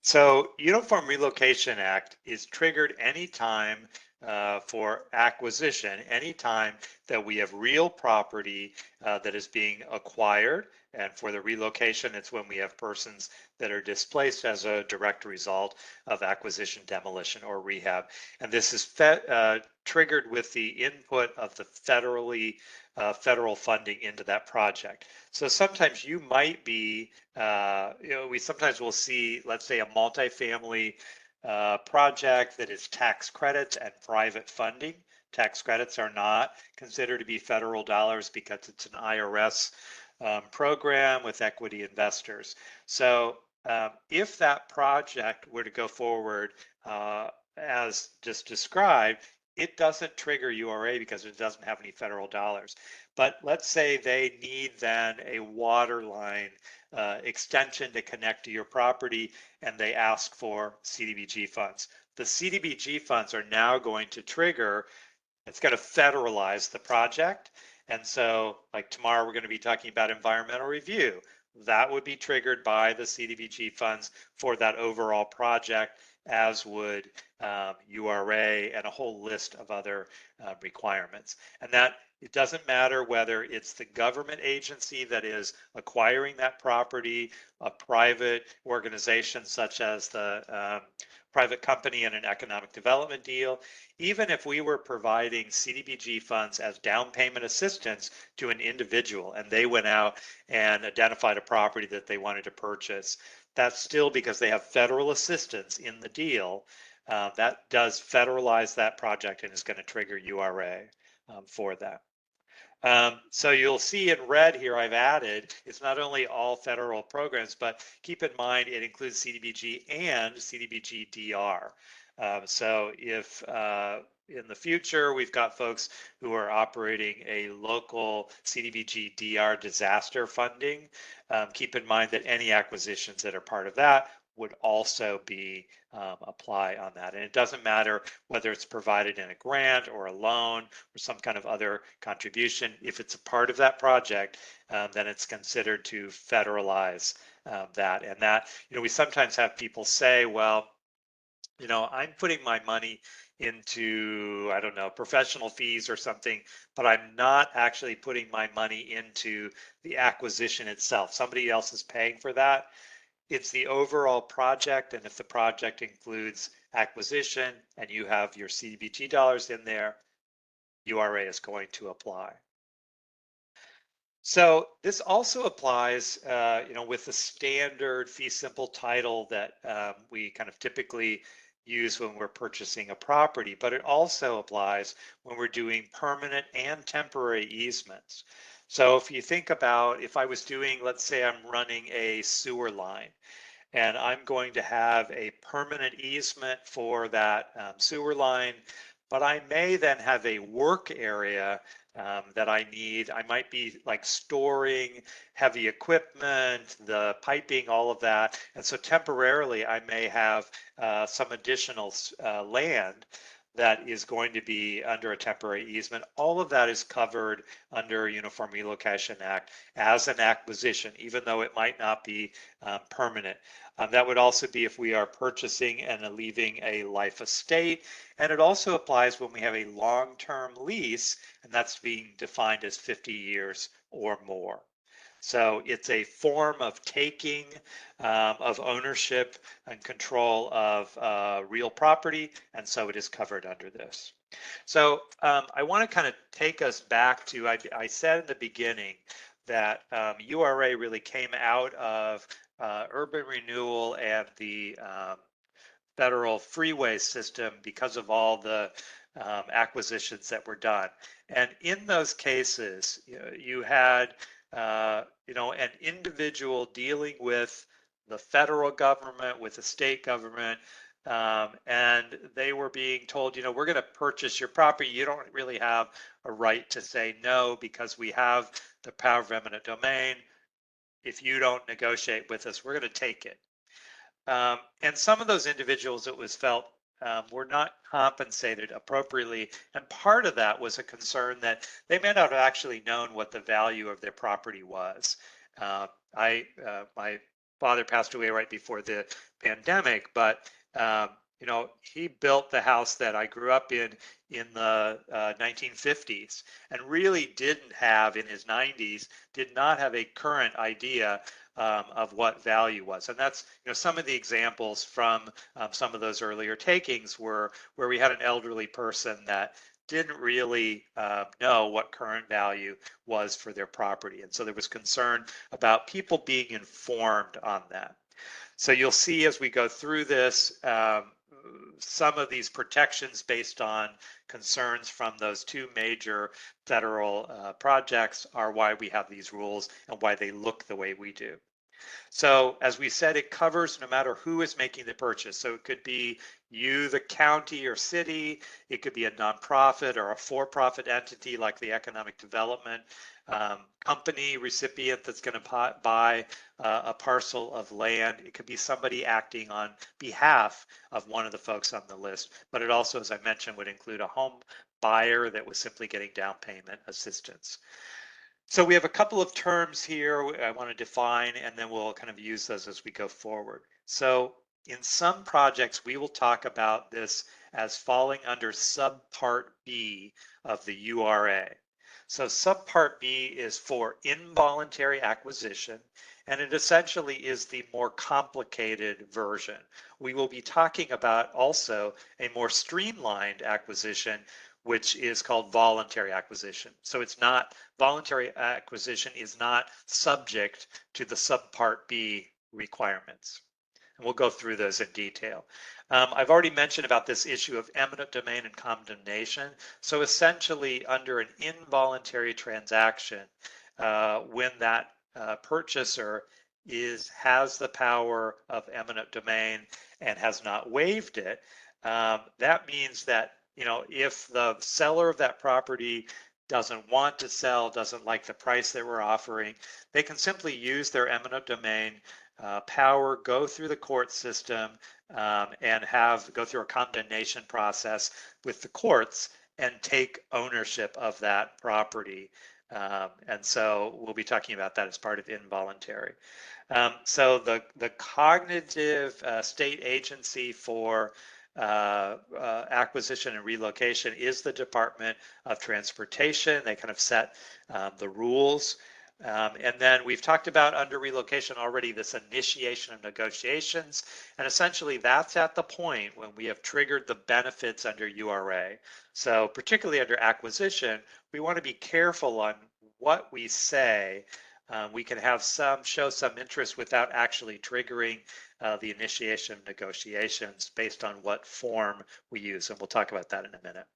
So Uniform Relocation Act is triggered anytime for acquisition, anytime that we have real property that is being acquired. And for the relocation, it's when we have persons that are displaced as a direct result of acquisition, demolition, or rehab. And this is triggered with the input of the federal funding into that project. So sometimes you might be, we sometimes will see, let's say, a multifamily project that is tax credits and private funding. Tax credits are not considered to be federal dollars because it's an IRS program with equity investors. So if that project were to go forward as just described, it doesn't trigger URA because it doesn't have any federal dollars. But let's say they need then a water line extension to connect to your property, and they ask for CDBG funds. The CDBG funds are now going to trigger, it's going to federalize the project. And so like tomorrow, we're going to be talking about environmental review. That would be triggered by the CDBG funds for that overall project. as would URA and a whole list of other requirements. And that it doesn't matter whether it's the government agency that is acquiring that property, a private organization such as the private company in an economic development deal, even if we were providing CDBG funds as down payment assistance to an individual and they went out and identified a property that they wanted to purchase, that's still because they have federal assistance in the deal. That does federalize that project and is going to trigger URA for that. So you'll see in red here I've added, it's not only all federal programs, but keep in mind it includes CDBG and CDBG DR. So if in the future we've got folks who are operating a local CDBG DR disaster funding, keep in mind that any acquisitions that are part of that would also be apply on that. And it doesn't matter whether it's provided in a grant or a loan or some kind of other contribution. If it's a part of that project, then it's considered to federalize that. And that, we sometimes have people say, well, I'm putting my money into, I don't know, professional fees or something, but I'm not actually putting my money into the acquisition itself. Somebody else is paying for that. It's the overall project, and if the project includes acquisition and you have your CDBG dollars in there, URA is going to apply. So this also applies, with the standard fee simple title that we kind of typically use when we're purchasing a property, but it also applies when we're doing permanent and temporary easements. So if you think about, if I was doing, let's say I'm running a sewer line, and I'm going to have a permanent easement for that sewer line, but I may then have a work area that I need. I might be like storing heavy equipment, the piping, all of that. And so temporarily I may have some additional land that is going to be under a temporary easement. All of that is covered under Uniform Relocation Act as an acquisition, even though it might not be permanent. That would also be if we are purchasing and leaving a life estate. And it also applies when we have a long-term lease, and that's being defined as 50 years or more. So it's a form of taking, of ownership and control of real property, and so it is covered under this. So I want to kind of take us back to, I said in the beginning that URA really came out of urban renewal and the federal freeway system because of all the acquisitions that were done. And in those cases, you had an individual dealing with the federal government, with the state government, and they were being told, we're going to purchase your property. You don't really have a right to say no because we have the power of eminent domain. If you don't negotiate with us, we're going to take it. And some of those individuals, it was felt, were not compensated appropriately. And part of that was a concern that they may not have actually known what the value of their property was. My father passed away right before the pandemic, but he built the house that I grew up in the 1950s, and really didn't have, in his 90s, did not have a current idea of what value was. And that's, some of the examples from some of those earlier takings were where we had an elderly person that didn't really know what current value was for their property. And so there was concern about people being informed on that. So you'll see as we go through this, some of these protections based on concerns from those two major federal projects are why we have these rules and why they look the way we do. So as we said, it covers no matter who is making the purchase. So it could be you, the county or city. It could be a nonprofit or a for-profit entity like the economic development company recipient that's going to buy a parcel of land. It could be somebody acting on behalf of one of the folks on the list. But it also, as I mentioned, would include a home buyer that was simply getting down payment assistance. So we have a couple of terms here I want to define, and then we'll kind of use those as we go forward. So In some projects, we will talk about this as falling under subpart B of the URA. So subpart B is for involuntary acquisition, and it essentially is the more complicated version. We will be talking about also a more streamlined acquisition, which is called voluntary acquisition. So it's not, voluntary acquisition is not subject to the subpart B requirements. And we'll go through those in detail. I've already mentioned about this issue of eminent domain and condemnation. So essentially, under an involuntary transaction, when that purchaser has the power of eminent domain and has not waived it, that means that, you know, if the seller of that property doesn't want to sell, doesn't like the price that we're offering, they can simply use their eminent domain power, go through the court system, and go through a condemnation process with the courts and take ownership of that property. And so we'll be talking about that as part of involuntary. So the cognitive state agency for acquisition and relocation is the Department of Transportation. They kind of set the rules. And then we've talked about under relocation already this initiation of negotiations. And essentially that's at the point when we have triggered the benefits under URA. So particularly under acquisition, we want to be careful on what we say. We can have show some interest without actually triggering the initiation of negotiations based on what form we use. And we'll talk about that in a minute.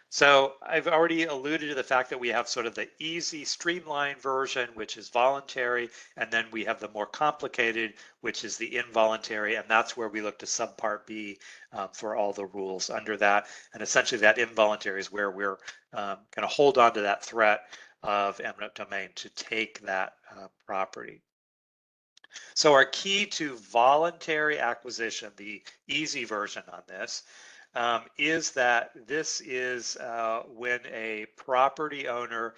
So I've already alluded to the fact that we have sort of the easy streamlined version, which is voluntary, and then we have the more complicated, which is the involuntary, and that's where we look to subpart B for all the rules under that. And essentially that involuntary is where we're going to hold on to that threat of eminent domain to take that property. So our key to voluntary acquisition, the easy version on this, is that this is when a property owner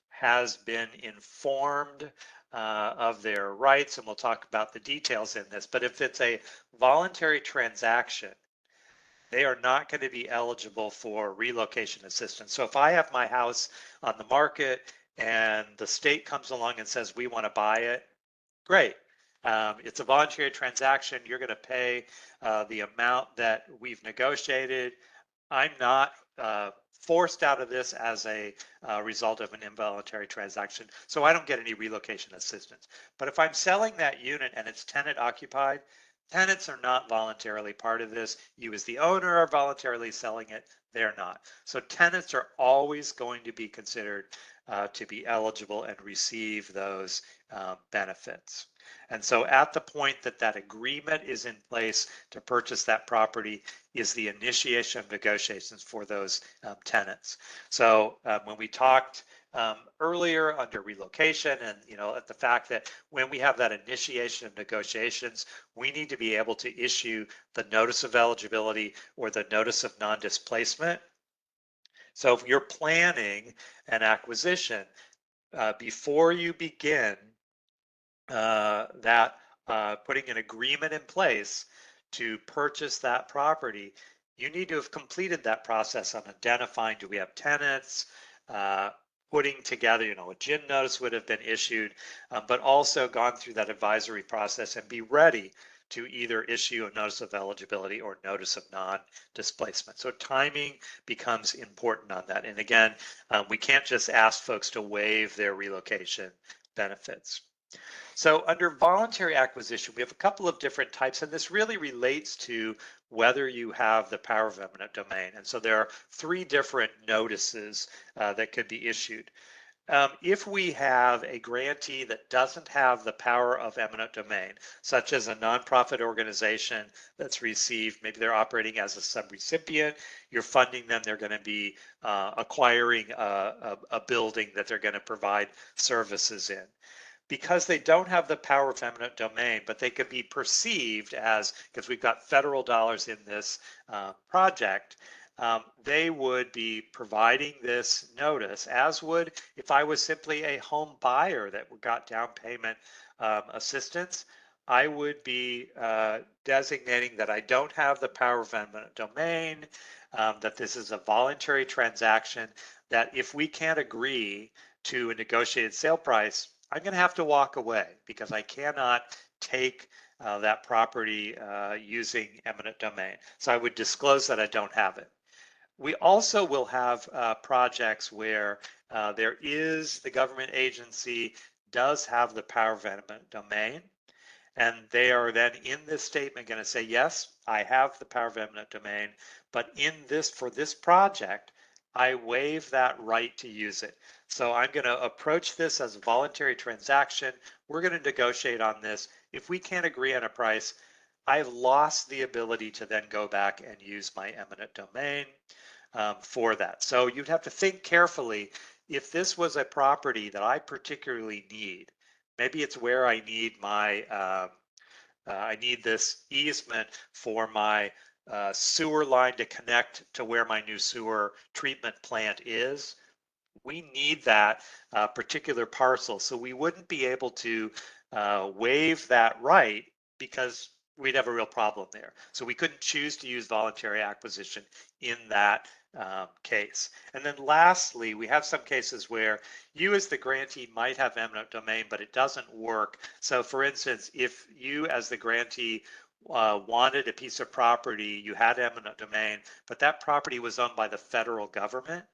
has been informed of their rights, and we'll talk about the details in this, but if it's a voluntary transaction, they are not going to be eligible for relocation assistance. So if I have my house on the market and the state comes along and says, we want to buy it, great. It's a voluntary transaction. You're going to pay the amount that we've negotiated. I'm not forced out of this as a result of an involuntary transaction, so I don't get any relocation assistance. But if I'm selling that unit and it's tenant occupied, tenants are not voluntarily part of this. You as the owner are voluntarily selling it. They're not. So tenants are always going to be considered to be eligible and receive those benefits. And so at the point that that agreement is in place to purchase that property is the initiation of negotiations for those tenants. So when we talked earlier under relocation and, you know, at the fact that when we have that initiation of negotiations, we need to be able to issue the notice of eligibility or the notice of non-displacement. So if you're planning an acquisition, before you begin putting an agreement in place to purchase that property, you need to have completed that process on identifying, do we have tenants, putting together, you know, a GIN notice would have been issued, but also gone through that advisory process and be ready to either issue a notice of eligibility or notice of non-displacement. So timing becomes important on that. And again, we can't just ask folks to waive their relocation benefits. So under voluntary acquisition, we have a couple of different types, and this really relates to whether you have the power of eminent domain. And so there are three different notices that could be issued. If we have a grantee that doesn't have the power of eminent domain, such as a nonprofit organization that's received, maybe they're operating as a subrecipient, you're funding them, they're going to be acquiring a building that they're going to provide services in. Because they don't have the power of eminent domain, but they could be perceived as, because we've got federal dollars in this project, they would be providing this notice, as would if I was simply a home buyer that got down payment assistance. I would be designating that I don't have the power of eminent domain, that this is a voluntary transaction, that if we can't agree to a negotiated sale price, I'm going to have to walk away because I cannot take that property using eminent domain. So I would disclose that I don't have it. We also will have projects where the government agency does have the power of eminent domain, and they are then in this statement going to say, yes, I have the power of eminent domain, but for this project, I waive that right to use it. So I'm going to approach this as a voluntary transaction. We're going to negotiate on this. If we can't agree on a price, I've lost the ability to then go back and use my eminent domain for that. So you'd have to think carefully if this was a property that I particularly need. Maybe it's where I need I need this easement for my sewer line to connect to where my new sewer treatment plant is. We need that particular parcel. So we wouldn't be able to waive that right because we'd have a real problem there. So we couldn't choose to use voluntary acquisition in that case. And then lastly, we have some cases where you as the grantee might have eminent domain, but it doesn't work. So for instance, if you as the grantee wanted a piece of property, you had eminent domain, but that property was owned by the federal government,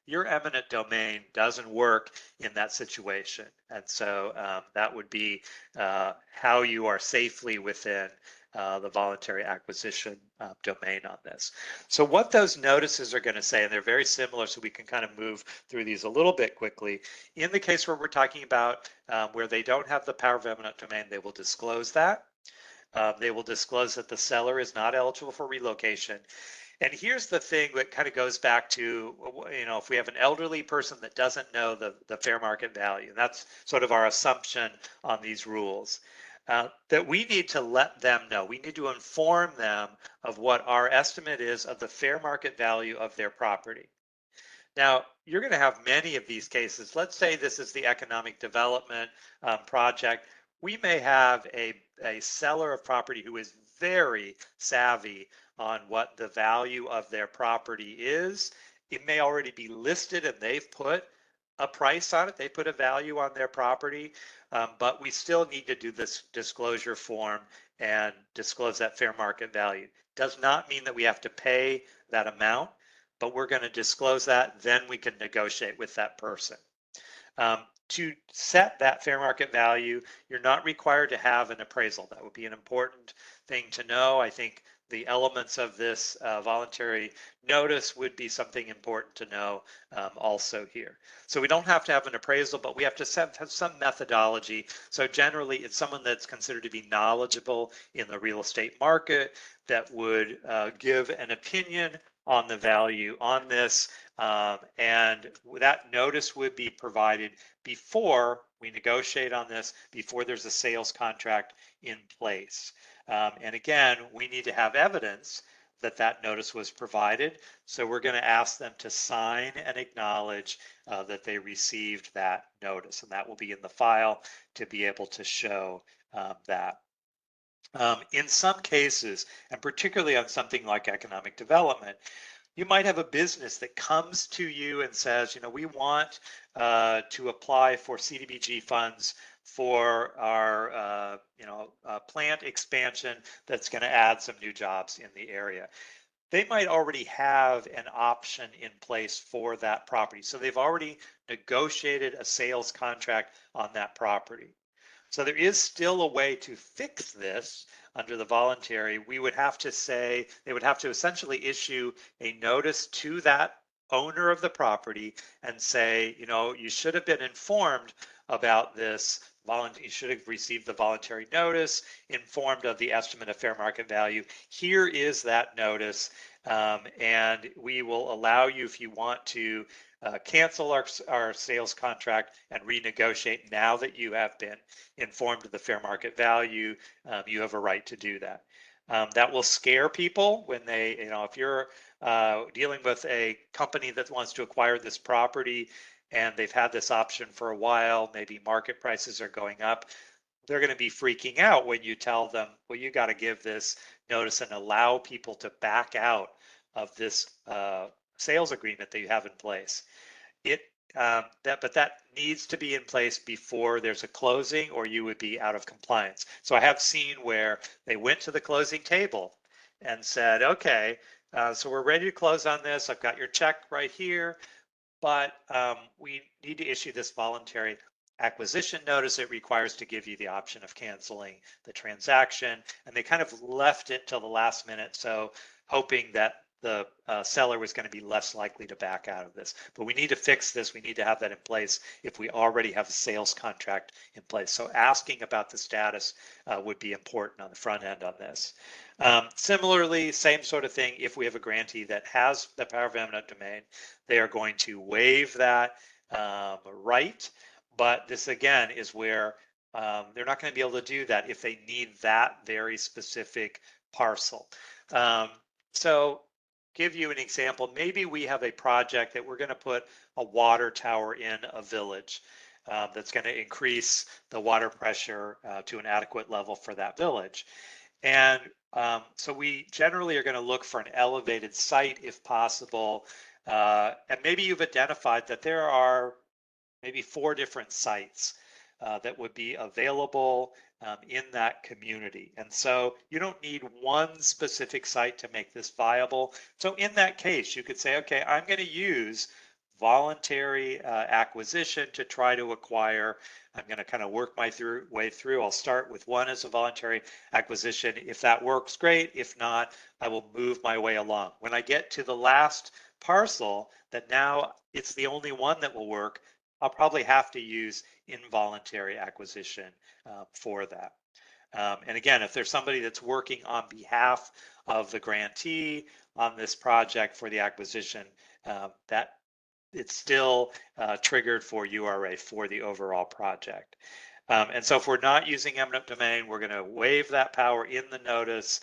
your eminent domain doesn't work in that situation. And so that would be how you are safely within the voluntary acquisition domain on this. So what those notices are going to say, and they're very similar, so we can kind of move through these a little bit quickly. In the case where we're talking about where they don't have the power of eminent domain, they will disclose that. They will disclose that the seller is not eligible for relocation. And here's the thing that kind of goes back to, if we have an elderly person that doesn't know the fair market value, and that's sort of our assumption on these rules, that we need to let them know. We need to inform them of what our estimate is of the fair market value of their property. Now, you're going to have many of these cases. Let's say this is the economic development project. We may have a seller of property who is very savvy on what the value of their property is. It may already be listed and they've put a price on it. They put a value on their property, but we still need to do this disclosure form and disclose that fair market value. Does not mean that we have to pay that amount, but we're going to disclose that, then we can negotiate with that person. To set that fair market value, you're not required to have an appraisal. That would be an important thing to know. I think the elements of this voluntary notice would be something important to know also here. So we don't have to have an appraisal, but we have to have some methodology. So generally, it's someone that's considered to be knowledgeable in the real estate market that would give an opinion on the value on this, and that notice would be provided before we negotiate on this, before there's a sales contract in place. And again, we need to have evidence that that notice was provided. So we're going to ask them to sign and acknowledge that they received that notice, and that will be in the file to be able to show that. In some cases, and particularly on something like economic development, you might have a business that comes to you and says, we want to apply for CDBG funds for our, plant expansion that's going to add some new jobs in the area. They might already have an option in place for that property. So they've already negotiated a sales contract on that property. So there is still a way to fix this under the voluntary. We would have to say, they would have to essentially issue a notice to that owner of the property and say, you should have been informed about this. You should have received the voluntary notice, informed of the estimate of fair market value. Here is that notice, and we will allow you, if you want to, cancel our sales contract and renegotiate. Now that you have been informed of the fair market value, you have a right to do that. That will scare people when they, if you're dealing with a company that wants to acquire this property and they've had this option for a while, maybe market prices are going up. they're going to be freaking out when you tell them, well, you got to give this notice and allow people to back out of this sales agreement that you have in place. It but that needs to be in place before there's a closing, or you would be out of compliance. So I have seen where they went to the closing table and said, okay, so we're ready to close on this. I've got your check right here, but we need to issue this voluntary acquisition notice. It requires to give you the option of canceling the transaction, and they kind of left it till the last minute, so hoping that the seller was going to be less likely to back out of this. But we need to fix this. We need to have that in place if we already have a sales contract in place. So asking about the status would be important on the front end on this. Similarly, same sort of thing, if we have a grantee that has the power of eminent domain, they are going to waive that right. But this again is where they're not going to be able to do that if they need that very specific parcel. So give you an example, maybe we have a project that we're going to put a water tower in a village that's going to increase the water pressure to an adequate level for that village. And so we generally are going to look for an elevated site if possible. And maybe you've identified that there are maybe 4 different sites that would be available in that community. And so you don't need one specific site to make this viable. So in that case, you could say, okay, I'm going to use voluntary acquisition to try to acquire. I'm going to kind of work my way through. I'll start with one as a voluntary acquisition. If that works, great. If not, I will move my way along. When I get to the last parcel that now it's the only one that will work, I'll probably have to use involuntary acquisition for that. And again, if there's somebody that's working on behalf of the grantee on this project for the acquisition, that it's still triggered for URA for the overall project. And so if we're not using eminent domain, we're going to waive that power in the notice,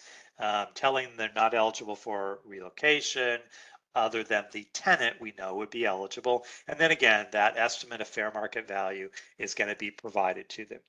telling them they're not eligible for relocation, other than the tenant we know would be eligible. And then again, that estimate of fair market value is going to be provided to them.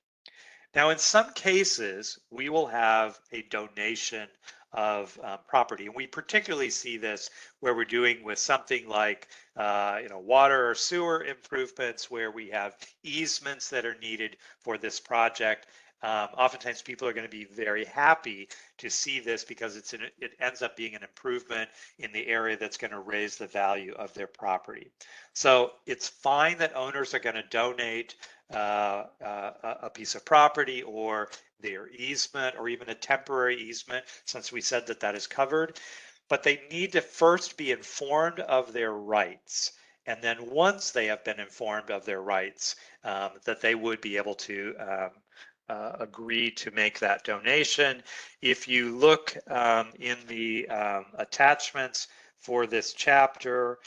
Now, in some cases, we will have a donation of property, and we particularly see this where we're doing with something like water or sewer improvements, where we have easements that are needed for this project. Oftentimes people are going to be very happy to see this because it ends up being an improvement in the area that's going to raise the value of their property. So it's fine that owners are going to donate a piece of property or their easement or even a temporary easement, since we said that that is covered, but they need to first be informed of their rights. And then once they have been informed of their rights, that they would be able to agree to make that donation. If you look in the attachments for this chapter,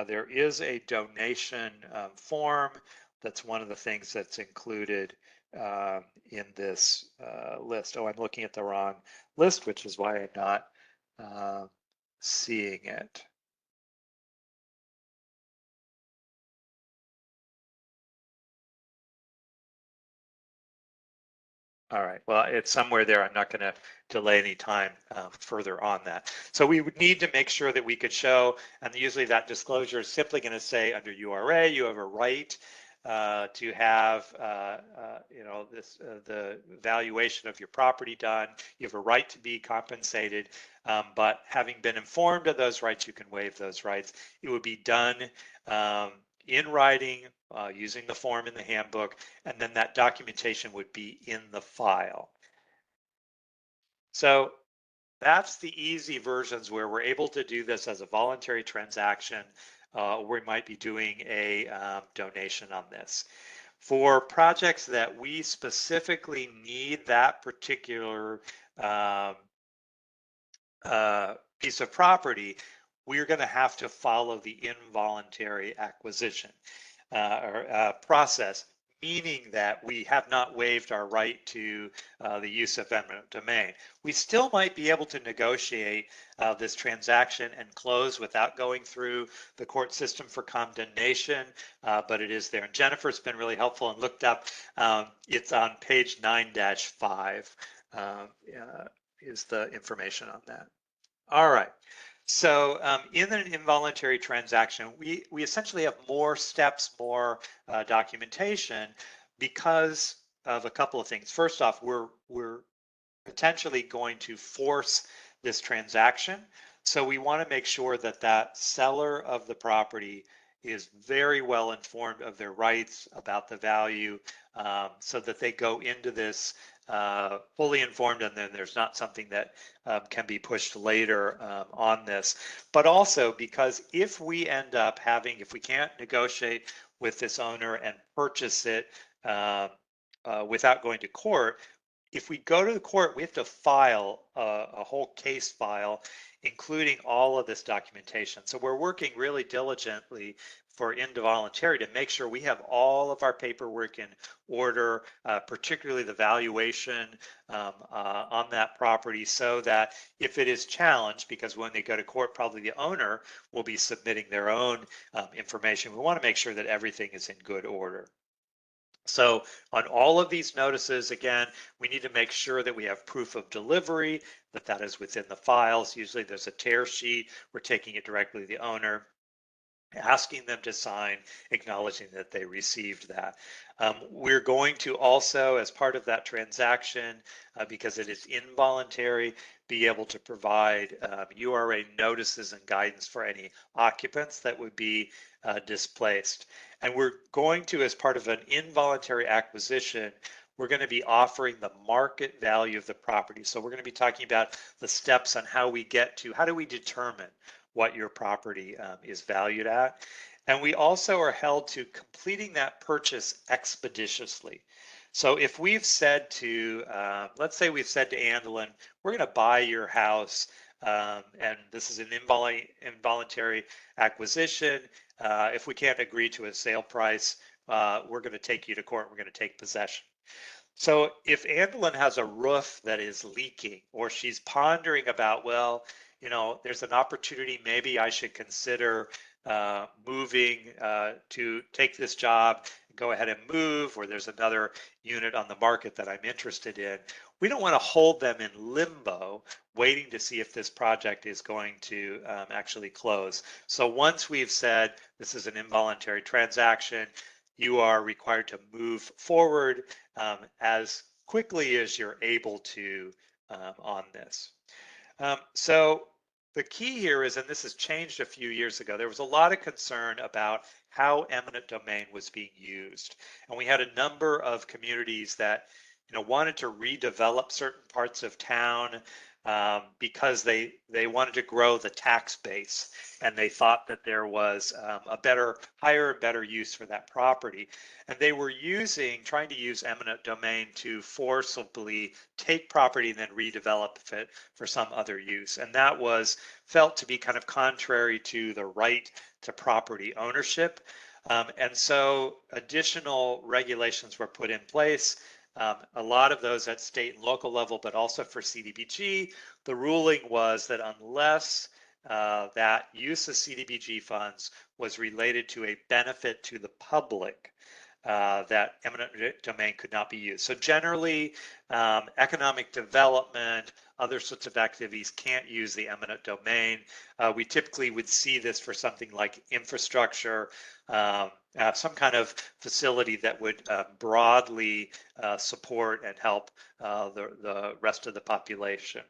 there is a donation form. That's one of the things that's included in this list. Oh, I'm looking at the wrong list, which is why I'm not seeing it. All right, well, it's somewhere there. I'm not going to delay any time further on that. So we would need to make sure that we could show, and usually that disclosure is simply going to say under URA, you have a right to have, the valuation of your property done. You have a right to be compensated, but having been informed of those rights, you can waive those rights. It would be done in writing using the form in the handbook, and then that documentation would be in the file. So that's the easy versions where we're able to do this as a voluntary transaction. We might be doing a donation on this. For projects that we specifically need that particular piece of property, we're going to have to follow the involuntary acquisition process, meaning that we have not waived our right to the use of eminent domain. We still might be able to negotiate this transaction and close without going through the court system for condemnation, but it is there. And Jennifer's been really helpful and looked up. It's on page 9-5 is the information on that. All right. So in an involuntary transaction, we essentially have more steps, more documentation because of a couple of things. First off, we're potentially going to force this transaction. So we want to make sure that that seller of the property is very well informed of their rights about the value so that they go into this fully informed, and then there's not something that can be pushed later on this. But also because if we end up having, if we can't negotiate with this owner and purchase it without going to court, if we go to the court, we have to file a whole case file, including all of this documentation. So we're working really diligently for involuntary to make sure we have all of our paperwork in order, particularly the valuation on that property, so that if it is challenged, because when they go to court, probably the owner will be submitting their own information. We want to make sure that everything is in good order. So on all of these notices, again, we need to make sure that we have proof of delivery, that is within the files. Usually there's a tear sheet. We're taking it directly to the owner, asking them to sign, acknowledging that they received that. We're going to also, as part of that transaction, because it is involuntary, be able to provide URA notices and guidance for any occupants that would be displaced. And we're going to, as part of an involuntary acquisition, we're going to be offering the market value of the property. So we're going to be talking about the steps on how we get to, how do we determine what your property is valued at. And we also are held to completing that purchase expeditiously. So if we've said to, let's say we've said to Andelin, we're going to buy your house, and this is an involuntary acquisition. If we can't agree to a sale price, we're going to take you to court. We're going to take possession. So if Andelin has a roof that is leaking, or she's pondering about, well, you know, there's an opportunity, maybe I should consider moving to take this job, go ahead and move, or there's another unit on the market that I'm interested in. We don't want to hold them in limbo, waiting to see if this project is going to actually close. So once we've said this is an involuntary transaction, you are required to move forward as quickly as you're able to on this. So the key here is, and this has changed a few years ago, there was a lot of concern about how eminent domain was being used. And we had a number of communities that wanted to redevelop certain parts of town because they wanted to grow the tax base, and they thought that there was a higher and better use for that property. And they were trying to use eminent domain to forcibly take property and then redevelop it for some other use. And that was felt to be kind of contrary to the right to property ownership. And so additional regulations were put in place. A lot of those at state and local level, but also for CDBG, the ruling was that unless that use of CDBG funds was related to a benefit to the public, that eminent domain could not be used. So generally, economic development, other sorts of activities can't use the eminent domain. We typically would see this for something like infrastructure, some kind of facility that would broadly support and help the rest of the population.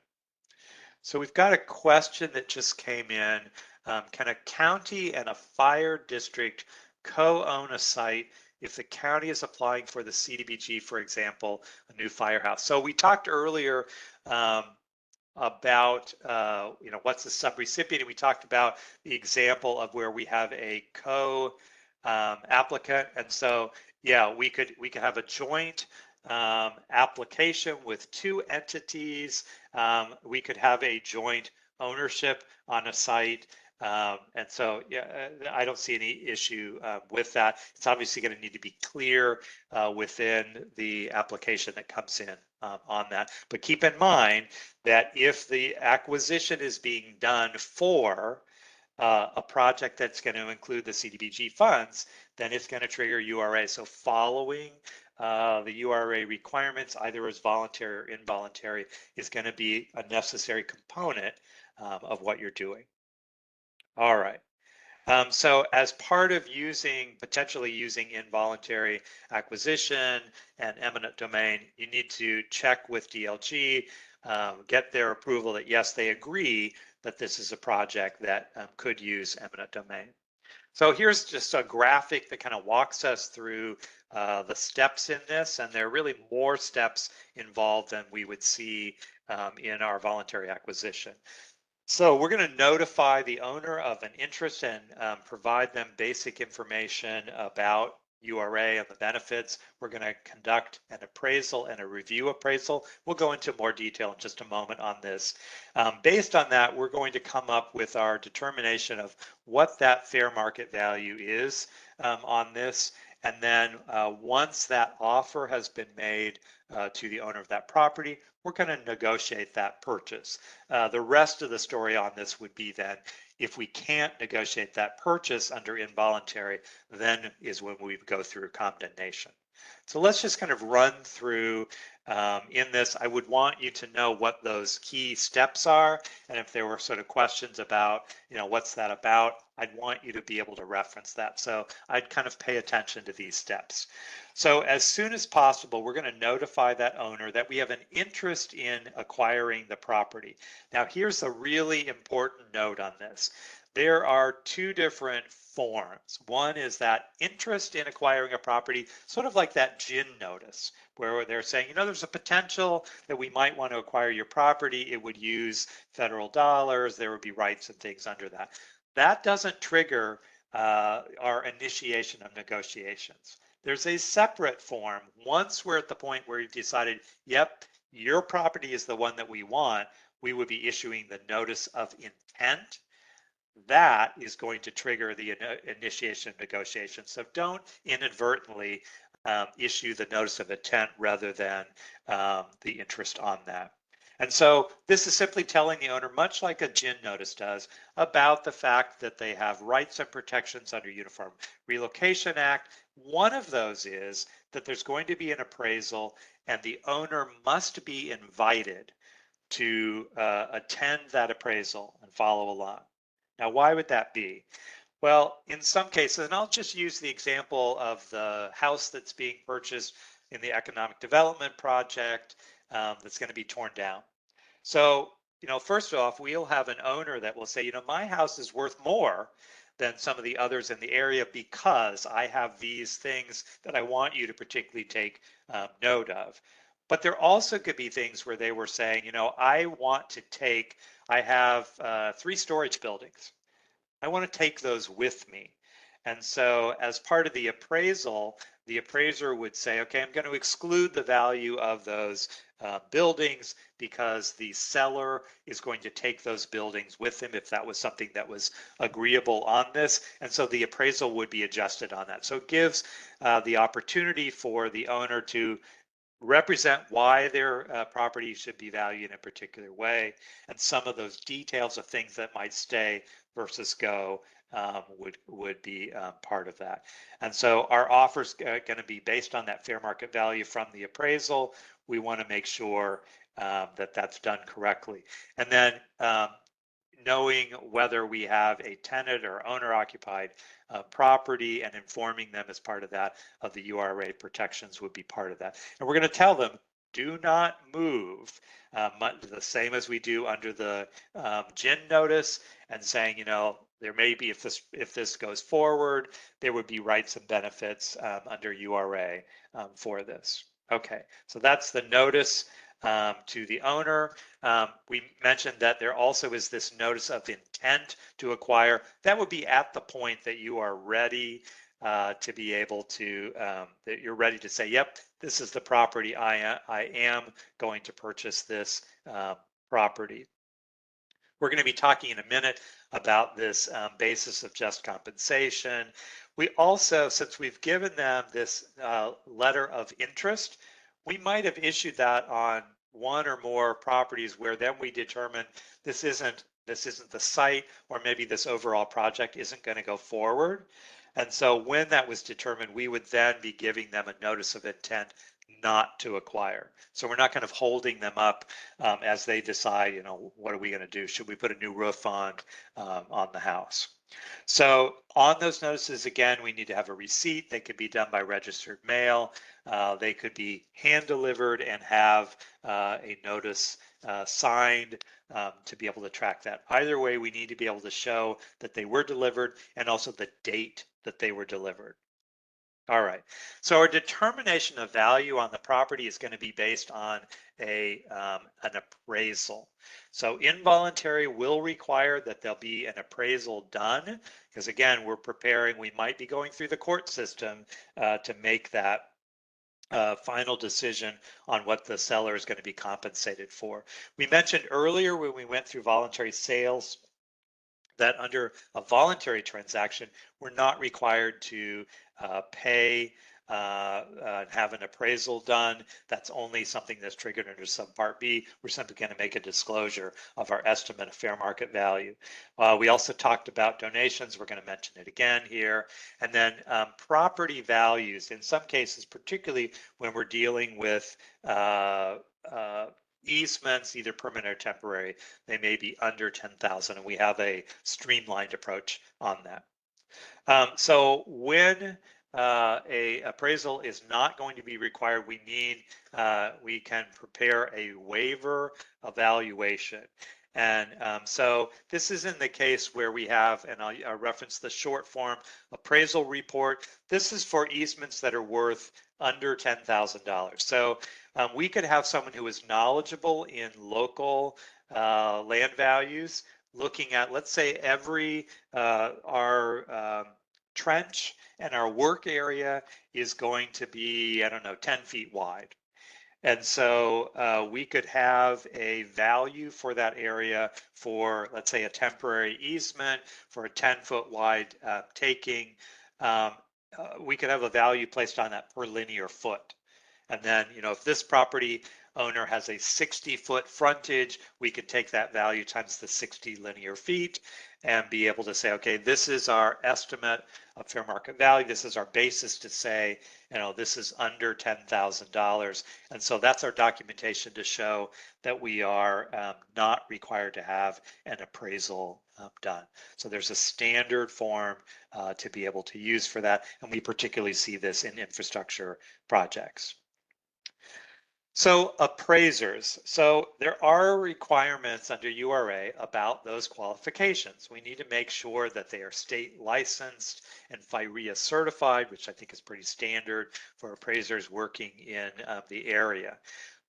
So we've got a question that just came in. Can a county and a fire district co-own a site if the county is applying for the CDBG, for example, a new firehouse? So we talked earlier about what's the subrecipient, and we talked about the example of where we have a applicant, and so yeah, we could have a joint application with two entities. We could have a joint ownership on a site. And so, yeah, I don't see any issue with that. It's obviously going to need to be clear within the application that comes in on that. But keep in mind that if the acquisition is being done for a project that's going to include the CDBG funds, then it's going to trigger URA. So following the URA requirements, either as voluntary or involuntary, is going to be a necessary component of what you're doing. All right. So as part of potentially using involuntary acquisition and eminent domain, you need to check with DLG, get their approval that yes, they agree that this is a project that could use eminent domain. So here's just a graphic that kind of walks us through the steps in this, and there are really more steps involved than we would see in our voluntary acquisition. So we're going to notify the owner of an interest and provide them basic information about URA and the benefits. We're going to conduct an appraisal and a review appraisal. We'll go into more detail in just a moment on this. Based on that, we're going to come up with our determination of what that fair market value is on this. And then once that offer has been made to the owner of that property, we're going to negotiate that purchase. The rest of the story on this would be then, if we can't negotiate that purchase under involuntary, then is when we go through condemnation. So let's just kind of run through in this. I would want you to know what those key steps are, and if there were sort of questions about, what's that about, I'd want you to be able to reference that. So I'd kind of pay attention to these steps. So as soon as possible, we're going to notify that owner that we have an interest in acquiring the property. Now, here's a really important note on this. There are two different forms. One is that interest in acquiring a property, sort of like that GIN notice, where they're saying, there's a potential that we might want to acquire your property. It would use federal dollars. There would be rights and things under that. That doesn't trigger our initiation of negotiations. There's a separate form. Once we're at the point where you've decided, yep, your property is the one that we want, we would be issuing the notice of intent. That is going to trigger the initiation of negotiations. So don't inadvertently issue the notice of intent rather than the interest on that. And so this is simply telling the owner, much like a GIN notice does, about the fact that they have rights and protections under Uniform Relocation Act. One of those is that there's going to be an appraisal and the owner must be invited to attend that appraisal and follow along. Now, why would that be? Well, in some cases, and I'll just use the example of the house that's being purchased in the economic development project that's going to be torn down. So, first off, we'll have an owner that will say, my house is worth more than some of the others in the area because I have these things that I want you to particularly take note of. But there also could be things where they were saying, I have 3 storage buildings. I want to take those with me. And so as part of the appraisal, the appraiser would say, okay, I'm going to exclude the value of those buildings because the seller is going to take those buildings with him if that was something that was agreeable on this. And so the appraisal would be adjusted on that. So it gives the opportunity for the owner to represent why their property should be valued in a particular way, and some of those details of things that might stay versus go would be part of that. And so our offer's going to be based on that fair market value from the appraisal. We want to make sure that that's done correctly. And then knowing whether we have a tenant or owner occupied property and informing them as part of that of the URA protections would be part of that. And we're going to tell them, do not move, the same as we do under the GIN notice, and saying, there may be, if this goes forward, there would be rights and benefits under URA for this. Okay, so that's the notice to the owner. We mentioned that there also is this notice of intent to acquire. That would be at the point that you are ready to be able to, that you're ready to say, yep, this is the property. I am going to purchase this property. We're going to be talking in a minute about this basis of just compensation. We also, since we've given them this letter of interest, we might have issued that on one or more properties where then we determine this isn't the site, or maybe this overall project isn't going to go forward. And so when that was determined, we would then be giving them a notice of intent not to acquire. So we're not kind of holding them up as they decide, what are we going to do? Should we put a new roof on the house? So on those notices, again, we need to have a receipt. They could be done by registered mail. They could be hand delivered and have a notice signed to be able to track that. Either way, we need to be able to show that they were delivered and also the date that they were delivered. All right, so our determination of value on the property is going to be based on an appraisal. So involuntary will require that there'll be an appraisal done, because again, we might be going through the court system to make that final decision on what the seller is going to be compensated for. We mentioned earlier when we went through voluntary sales that under a voluntary transaction, we're not required to pay have an appraisal done. That's only something that's triggered under Subpart B. We're simply going to make a disclosure of our estimate of fair market value. We also talked about donations. We're going to mention it again here. And then property values, in some cases, particularly when we're dealing with easements, either permanent or temporary, they may be under 10,000, and we have a streamlined approach on that. So when a appraisal is not going to be required, we can prepare a waiver evaluation. And so this is in the case where we have, and I'll reference the short form appraisal report. This is for easements that are worth under $10,000. So we could have someone who is knowledgeable in local land values looking at, let's say, our trench and our work area is going to be, I don't know, 10 feet wide. And so we could have a value for that area for, let's say, a temporary easement for a 10-foot wide taking. We could have a value placed on that per linear foot. And then, if this property owner has a 60-foot frontage, we could take that value times the 60 linear feet and be able to say, okay, this is our estimate of fair market value. This is our basis to say, this is under $10,000. And so that's our documentation to show that we are not required to have an appraisal done. So there's a standard form to be able to use for that. And we particularly see this in infrastructure projects. So appraisers. So there are requirements under URA about those qualifications. We need to make sure that they are state licensed and FIREA certified, which I think is pretty standard for appraisers working in the area.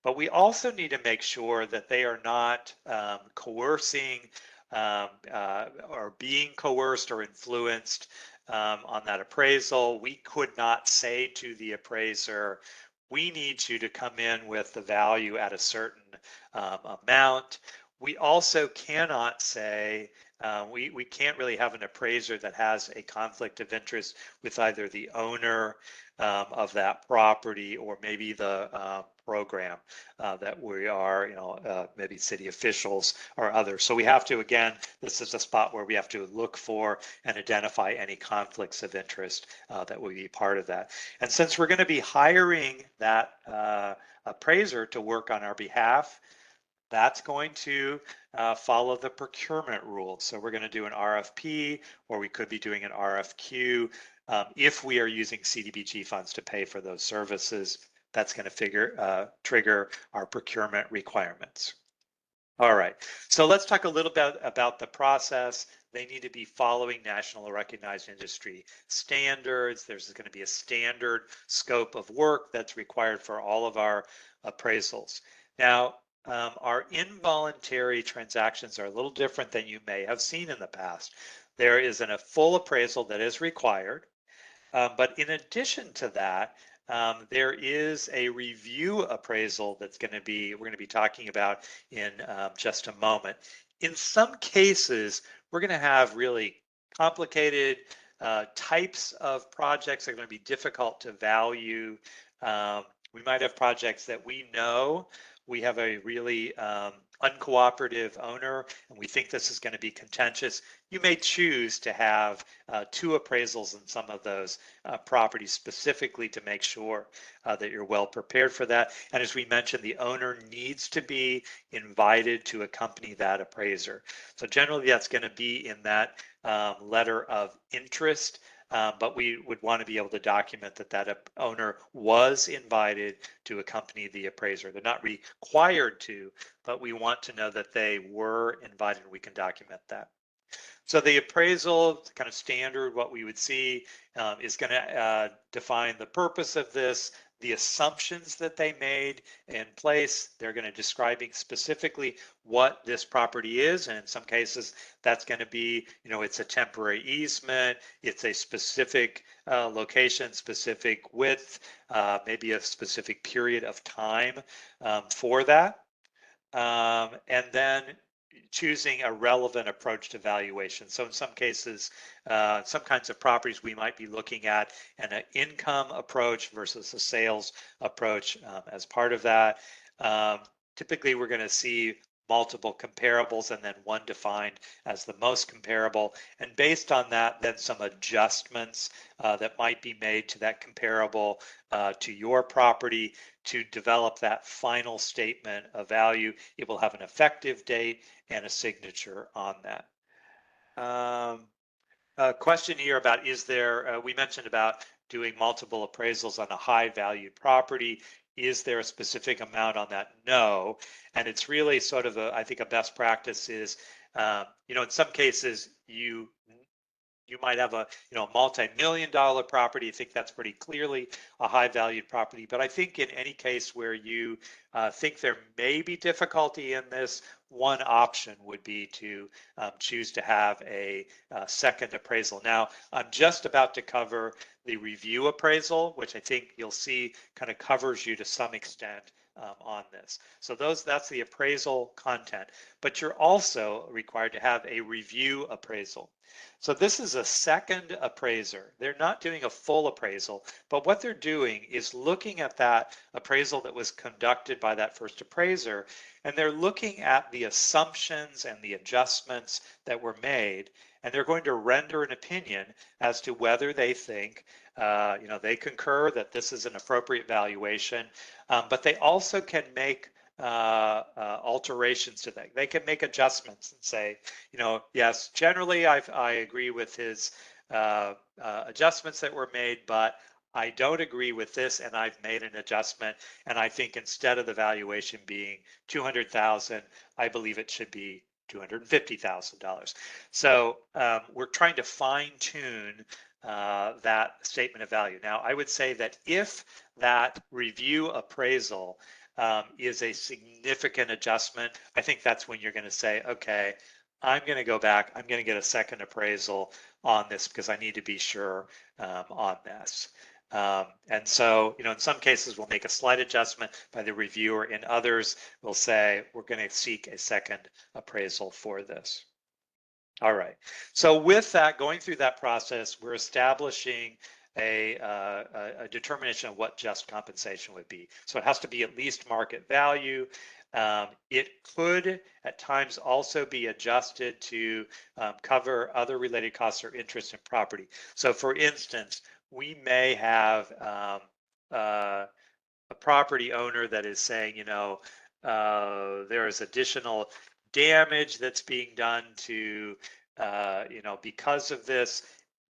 But we also need to make sure that they are not coercing or being coerced or influenced on that appraisal. We could not say to the appraiser, we need you to come in with the value at a certain amount. We also cannot say, we can't really have an appraiser that has a conflict of interest with either the owner of that property or maybe the program that we are, maybe city officials or others. So we have to, again, this is a spot where we have to look for and identify any conflicts of interest that would be part of that. And since we're going to be hiring that appraiser to work on our behalf, that's going to follow the procurement rules. So we're going to do an RFP, or we could be doing an RFQ. If we are using CDBG funds to pay for those services, that's going to trigger our procurement requirements. All right, so let's talk a little bit about the process. They need to be following national recognized industry standards. There's going to be a standard scope of work that's required for all of our appraisals. Now, our involuntary transactions are a little different than you may have seen in the past. There is a full appraisal that is required, but in addition to that, there is a review appraisal that's we're going to be talking about in just a moment. In some cases, we're going to have really complicated types of projects that are going to be difficult to value. We might have projects that we know we have a really uncooperative owner and we think this is going to be contentious. You may choose to have two appraisals in some of those properties specifically to make sure that you're well prepared for that. And as we mentioned, the owner needs to be invited to accompany that appraiser. So generally that's going to be in that letter of interest. But we would want to be able to document that that owner was invited to accompany the appraiser. They're not required to, but we want to know that they were invited and we can document that. So the appraisal, kind of standard, what we would see is going to define the purpose of this, the assumptions that they made in place. They're going to describing specifically what this property is. And in some cases, that's going to be, it's a temporary easement, it's a specific location, specific width, maybe a specific period of time for that. And then choosing a relevant approach to valuation. So in some cases, some kinds of properties we might be looking at an income approach versus a sales approach as part of that. Typically, we're going to see multiple comparables and then one defined as the most comparable. And based on that, then some adjustments that might be made to that comparable to your property to develop that final statement of value. It will have an effective date and a signature on that. A question here about we mentioned about doing multiple appraisals on a high valued property. Is there a specific amount on that? No. And it's really sort of I think a best practice is, in some cases you might have a multi-million dollar property. You think that's pretty clearly a high valued property. But I think in any case where you think there may be difficulty in this, one option would be to choose to have a second appraisal. Now, I'm just about to cover the review appraisal, which I think you'll see kind of covers you to some extent on this. So that's the appraisal content, but you're also required to have a review appraisal. So this is a second appraiser. They're not doing a full appraisal, but what they're doing is looking at that appraisal that was conducted by that first appraiser, and they're looking at the assumptions and the adjustments that were made, and they're going to render an opinion as to whether they think, they concur that this is an appropriate valuation, but they also can make alterations to that. They can make adjustments and say, yes, generally I agree with his adjustments that were made, but I don't agree with this, and I've made an adjustment, and I think instead of the valuation being $200,000, I believe it should be $250,000. So we're trying to fine tune that statement of value. Now, I would say that if that review appraisal is a significant adjustment, I think that's when you're going to say, okay, I'm going to go back, I'm going to get a second appraisal on this because I need to be sure on this. And so, in some cases, we'll make a slight adjustment by the reviewer. In others, we'll say we're going to seek a second appraisal for this. All right. So with that, going through that process, we're establishing a determination of what just compensation would be. So it has to be at least market value. It could at times also be adjusted to cover other related costs or interest in property. So for instance, we may have a property owner that is saying, there is additional damage that's being done to, because of this,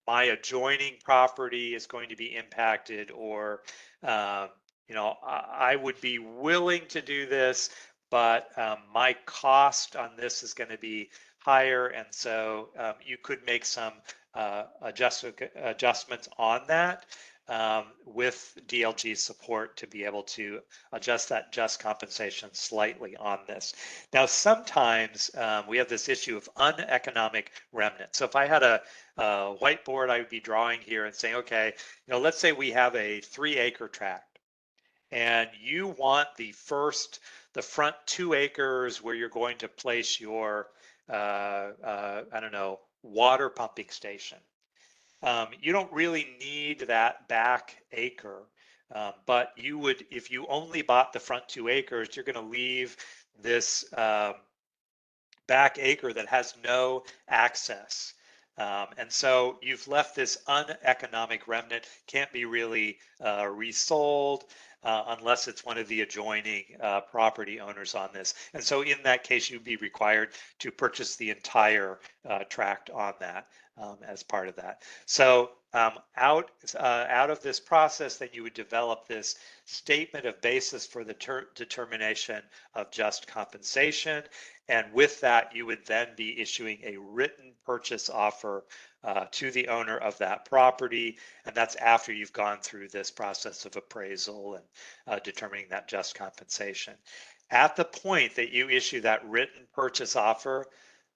my adjoining property is going to be impacted, or, I would be willing to do this, but my cost on this is going to be higher. And so you could make some adjustments on that with DLG support to be able to adjust that just compensation slightly on this. Now, sometimes we have this issue of uneconomic remnant. So if I had a whiteboard, I would be drawing here and saying, okay, let's say we have a 3-acre tract and you want the front 2 acres where you're going to place your I don't know, water pumping station. You don't really need that back acre, but you would, if you only bought the front 2 acres, you're going to leave this back acre that has no access. And so you've left this uneconomic remnant, can't be really resold unless it's one of the adjoining property owners on this. And so in that case, you'd be required to purchase the entire tract on that as part of that. So out of this process, then you would develop this statement of basis for the determination of just compensation. And with that, you would then be issuing a written purchase offer to the owner of that property. And that's after you've gone through this process of appraisal and determining that just compensation. At the point that you issue that written purchase offer,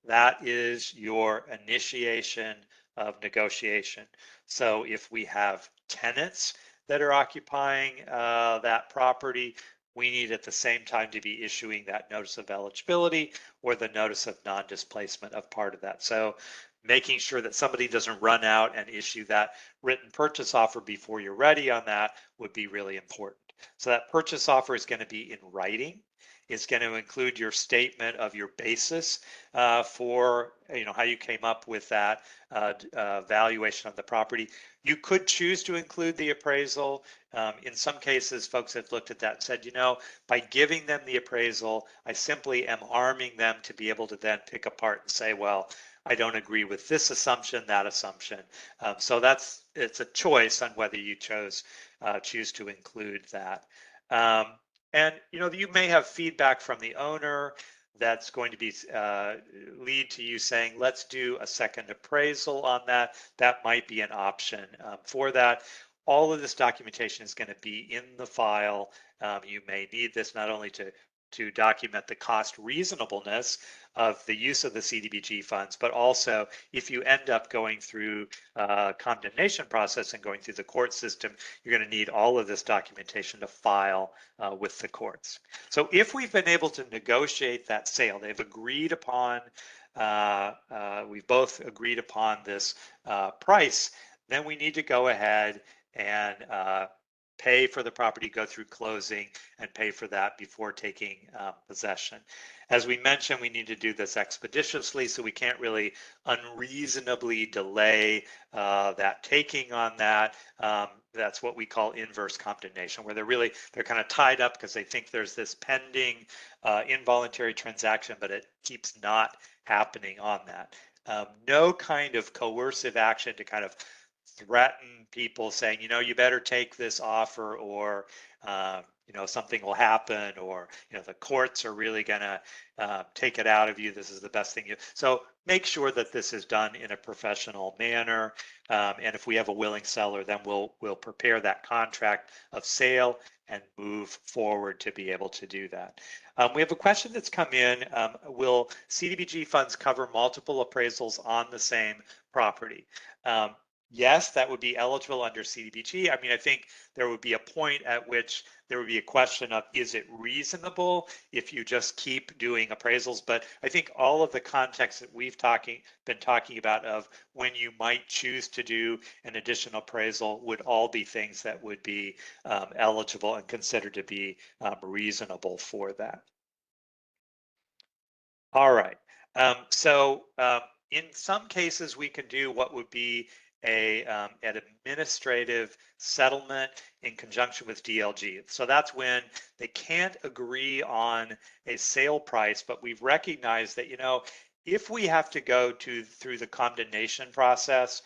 that is your initiation of negotiation. So if we have tenants that are occupying that property, we need at the same time to be issuing that notice of eligibility or the notice of non-displacement of part of that. So making sure that somebody doesn't run out and issue that written purchase offer before you're ready on that would be really important. So that purchase offer is going to be in writing. It's going to include your statement of your basis for how you came up with that valuation of the property. You could choose to include the appraisal. In some cases, folks have looked at that and said, by giving them the appraisal, I simply am arming them to be able to then pick apart and say, well, I don't agree with this assumption, that assumption. So it's a choice on whether you choose to include that. And you may have feedback from the owner that's going to be lead to you saying, let's do a second appraisal on that. That might be an option for that. All of this documentation is going to be in the file. You may need this not only to document the cost reasonableness of the use of the CDBG funds, but also if you end up going through condemnation process and going through the court system, you're going to need all of this documentation to file with the courts. So if we've been able to negotiate that sale, they've agreed upon, we've both agreed upon this price, then we need to go ahead and pay for the property, go through closing, and pay for that before taking possession. As we mentioned, we need to do this expeditiously, so we can't really unreasonably delay that taking on that. That's what we call inverse condemnation, where they're kind of tied up because they think there's this pending involuntary transaction, but it keeps not happening on that. No kind of coercive action to kind of threaten people saying, you better take this offer, or something will happen, or the courts are really going to take it out of you. This is the best thing. So make sure that this is done in a professional manner. And if we have a willing seller, then we'll prepare that contract of sale and move forward to be able to do that. We have a question that's come in. Will CDBG funds cover multiple appraisals on the same property? Yes, that would be eligible under CDBG. I mean, I think there would be a point at which there would be a question of, is it reasonable if you just keep doing appraisals? But I think all of the context that we've been talking about of when you might choose to do an additional appraisal would all be things that would be eligible and considered to be reasonable for that. All right. In some cases, we can do what would be an administrative settlement in conjunction with DLG. So that's when they can't agree on a sale price, but we've recognized that, if we have to go through the condemnation process,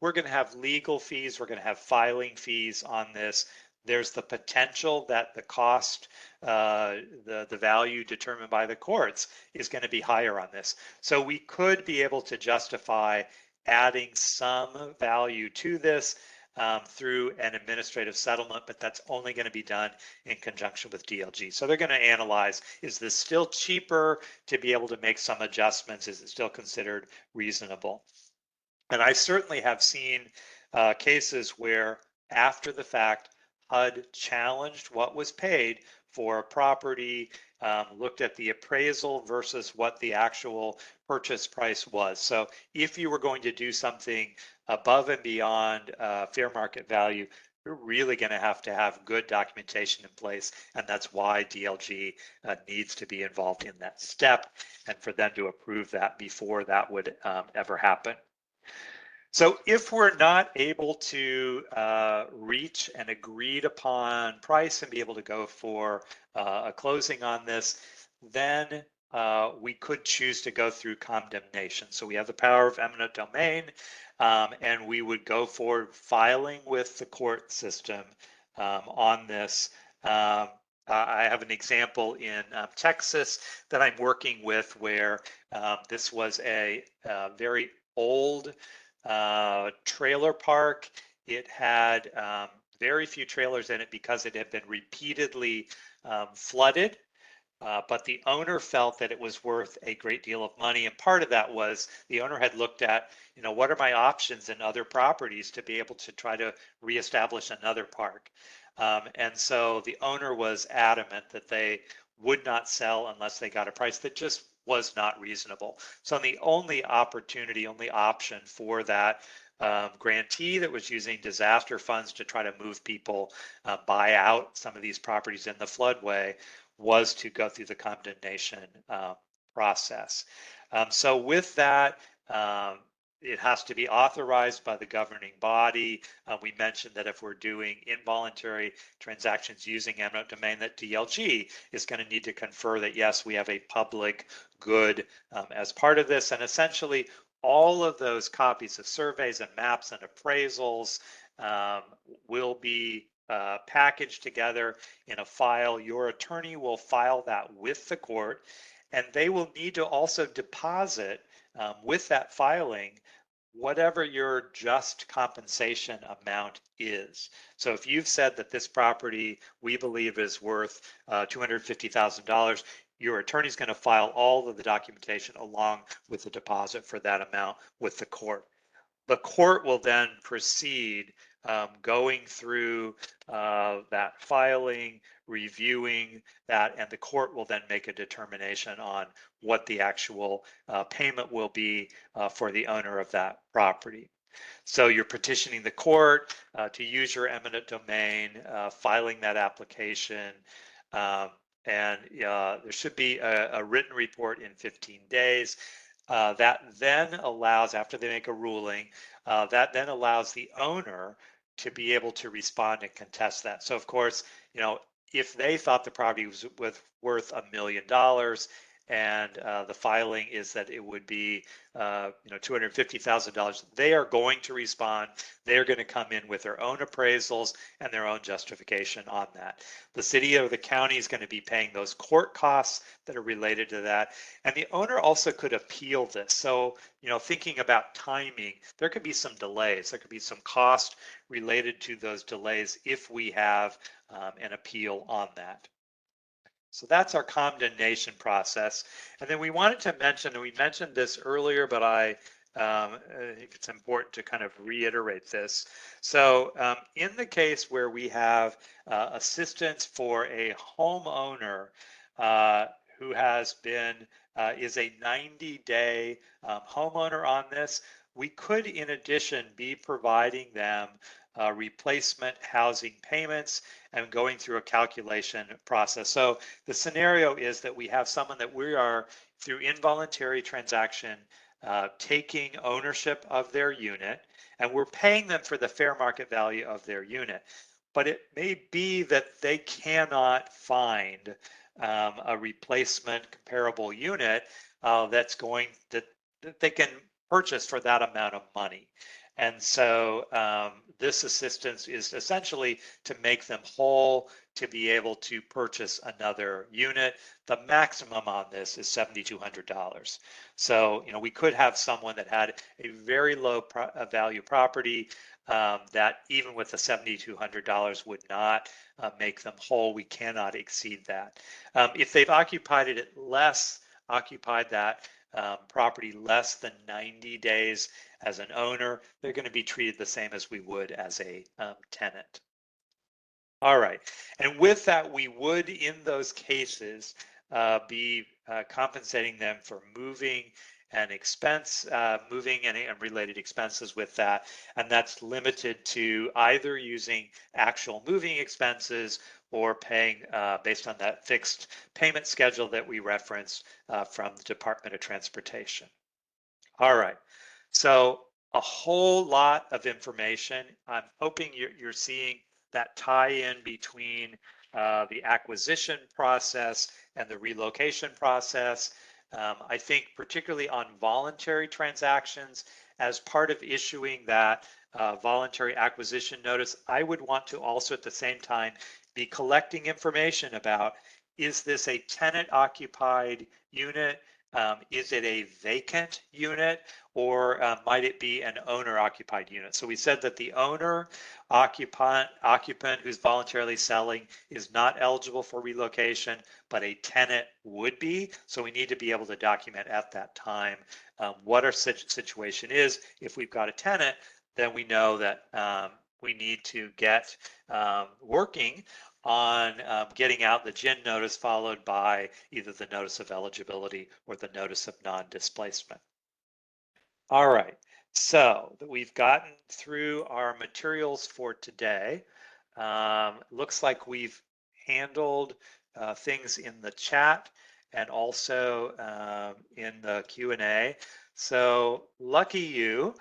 we're going to have legal fees, we're going to have filing fees on this. There's the potential that the cost, the value determined by the courts is going to be higher on this. So we could be able to justify adding some value to this through an administrative settlement, but that's only going to be done in conjunction with DLG. So they're going to analyze, is this still cheaper to be able to make some adjustments? Is it still considered reasonable? And I certainly have seen cases where after the fact, HUD challenged what was paid for a property, looked at the appraisal versus what the actual purchase price was. So if you were going to do something above and beyond fair market value, you're really going to have good documentation in place, and that's why DLG needs to be involved in that step, and for them to approve that before that would ever happen. So if we're not able to reach an agreed upon price and be able to go for a closing on this, then we could choose to go through condemnation. So we have the power of eminent domain, and we would go for filing with the court system on this. I have an example in Texas that I'm working with where this was a very old trailer park. It had very few trailers in it because it had been repeatedly flooded. But the owner felt that it was worth a great deal of money. And part of that was the owner had looked at, what are my options in other properties to be able to try to reestablish another park. And so the owner was adamant that they would not sell unless they got a price that just was not reasonable. So the only option for that grantee that was using disaster funds to try to move people, buy out some of these properties in the floodway, was to go through the condemnation process. So with that, it has to be authorized by the governing body. We mentioned that if we're doing involuntary transactions using eminent domain, that DLG is going to need to confer that, yes, we have a public good as part of this. And essentially, all of those copies of surveys and maps and appraisals will be packaged together in a file. Your attorney will file that with the court, and they will need to also deposit with that filing whatever your just compensation amount is. So if you've said that this property we believe is worth $250,000, your attorney's going to file all of the documentation along with the deposit for that amount with the court. The court will then proceed going through that filing, reviewing that, and the court will then make a determination on what the actual payment will be for the owner of that property. So you're petitioning the court to use your eminent domain, filing that application, and there should be a written report in 15 days. That then allows, after they make a ruling, that then allows the owner to be able to respond and contest that. So of course, if they thought the property was worth $1 million and the filing is that it would be $250,000, they are going to respond. They're going to come in with their own appraisals and their own justification on that. The city or the county is going to be paying those court costs that are related to that. And the owner also could appeal this. So, thinking about timing, there could be some delays. There could be some cost related to those delays if we have an appeal on that. So that's our condemnation process. And then we wanted to mention, and we mentioned this earlier, but I think it's important to kind of reiterate this. So in the case where we have assistance for a homeowner who has been, is a 90-day homeowner on this, we could in addition be providing them replacement housing payments and going through a calculation process. So the scenario is that we have someone that we are, through involuntary transaction, taking ownership of their unit, and we're paying them for the fair market value of their unit. But it may be that they cannot find a replacement comparable unit that's going that they can purchase for that amount of money. And so this assistance is essentially to make them whole, to be able to purchase another unit. The maximum on this is $7,200. So, we could have someone that had a very low value property that even with the $7,200 would not make them whole. We cannot exceed that. If they've occupied that property less than 90 days as an owner, they're going to be treated the same as we would as a tenant. All right. And with that, we would, in those cases, be compensating them for moving and moving and related expenses with that. And that's limited to either using actual moving expenses or paying based on that fixed payment schedule that we referenced from the Department of Transportation. All right. So a whole lot of information. I'm hoping you're seeing that tie in between the acquisition process and the relocation process. I think particularly on voluntary transactions, as part of issuing that voluntary acquisition notice, I would want to also at the same time be collecting information about, is this a tenant occupied unit? Is it a vacant unit, or might it be an owner occupied unit? So we said that the owner occupant who's voluntarily selling is not eligible for relocation, but a tenant would be. So we need to be able to document at that time what our situation is. If we've got a tenant, then we know that we need to get working on getting out the GIN notice, followed by either the notice of eligibility or the notice of non-displacement. All right, so we've gotten through our materials for today. Looks like we've handled things in the chat and also in the Q&A. So lucky you.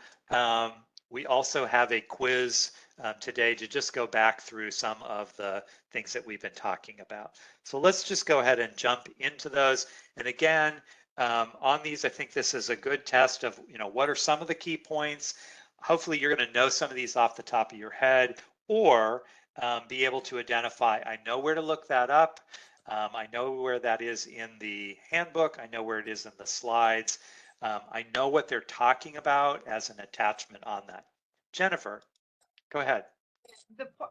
We also have a quiz today to just go back through some of the things that we've been talking about. So let's just go ahead and jump into those. And again, on these, I think this is a good test of, what are some of the key points? Hopefully you're going to know some of these off the top of your head, or be able to identify, I know where to look that up. I know where that is in the handbook. I know where it is in the slides. I know what they're talking about as an attachment on that. Jennifer, go ahead.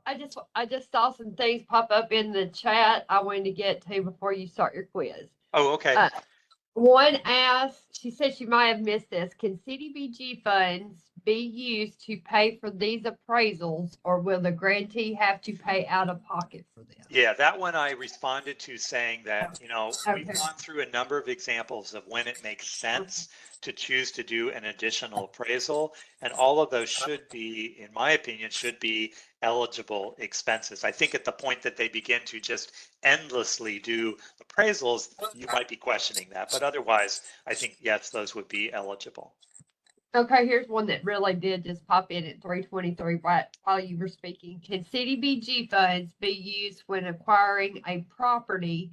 I just saw some things pop up in the chat I wanted to get to before you start your quiz.
Oh, okay.
One asked, she said she might have missed this. Can CDBG funds be used to pay for these appraisals, or will the grantee have to pay out of pocket for them?
Yeah, that one I responded to saying that, we've
Okay.
gone through a number of examples of when it makes sense to choose to do an additional appraisal, and all of those should be, in my opinion, should be eligible expenses. I think at the point that they begin to just endlessly do appraisals, you might be questioning that, but otherwise, I think, yes, those would be eligible.
Okay, here's one that really did just pop in at 3:23 right while you were speaking. Can CDBG funds be used when acquiring a property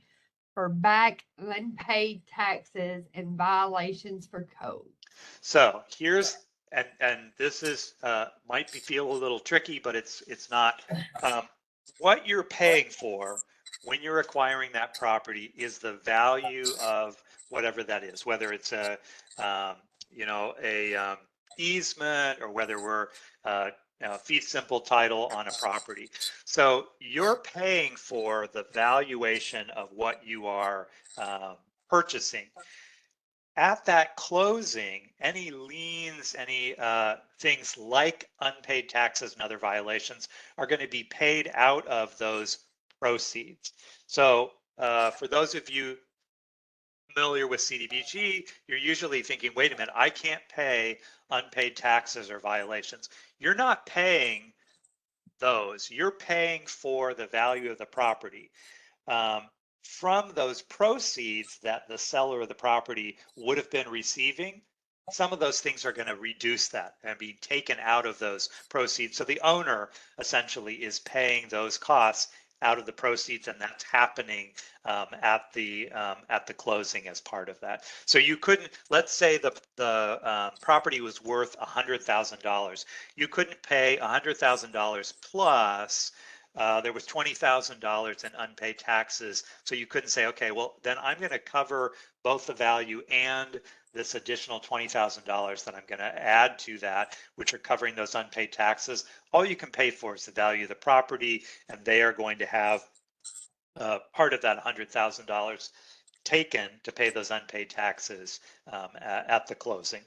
for back unpaid taxes and violations for code?
So here's, and this is might feel a little tricky, but it's not. What you're paying for when you're acquiring that property is the value of whatever that is, whether it's a easement, or whether we're fee simple title on a property. So you're paying for the valuation of what you are purchasing. At that closing, any liens, any things like unpaid taxes and other violations are going to be paid out of those proceeds. So for those of you familiar with CDBG, you're usually thinking, wait a minute, I can't pay unpaid taxes or violations. You're not paying those. You're paying for the value of the property. From those proceeds that the seller of the property would have been receiving, some of those things are going to reduce that and be taken out of those proceeds. So the owner essentially is paying those costs out of the proceeds, and that's happening at the closing as part of that. So you couldn't, let's say the property was worth $100,000. You couldn't pay $100,000 plus there was $20,000 in unpaid taxes. So you couldn't say, okay, well, then I'm going to cover both the value and this additional $20,000 that I'm going to add to that, which are covering those unpaid taxes. All you can pay for is the value of the property, and they are going to have part of that $100,000 taken to pay those unpaid taxes at the closing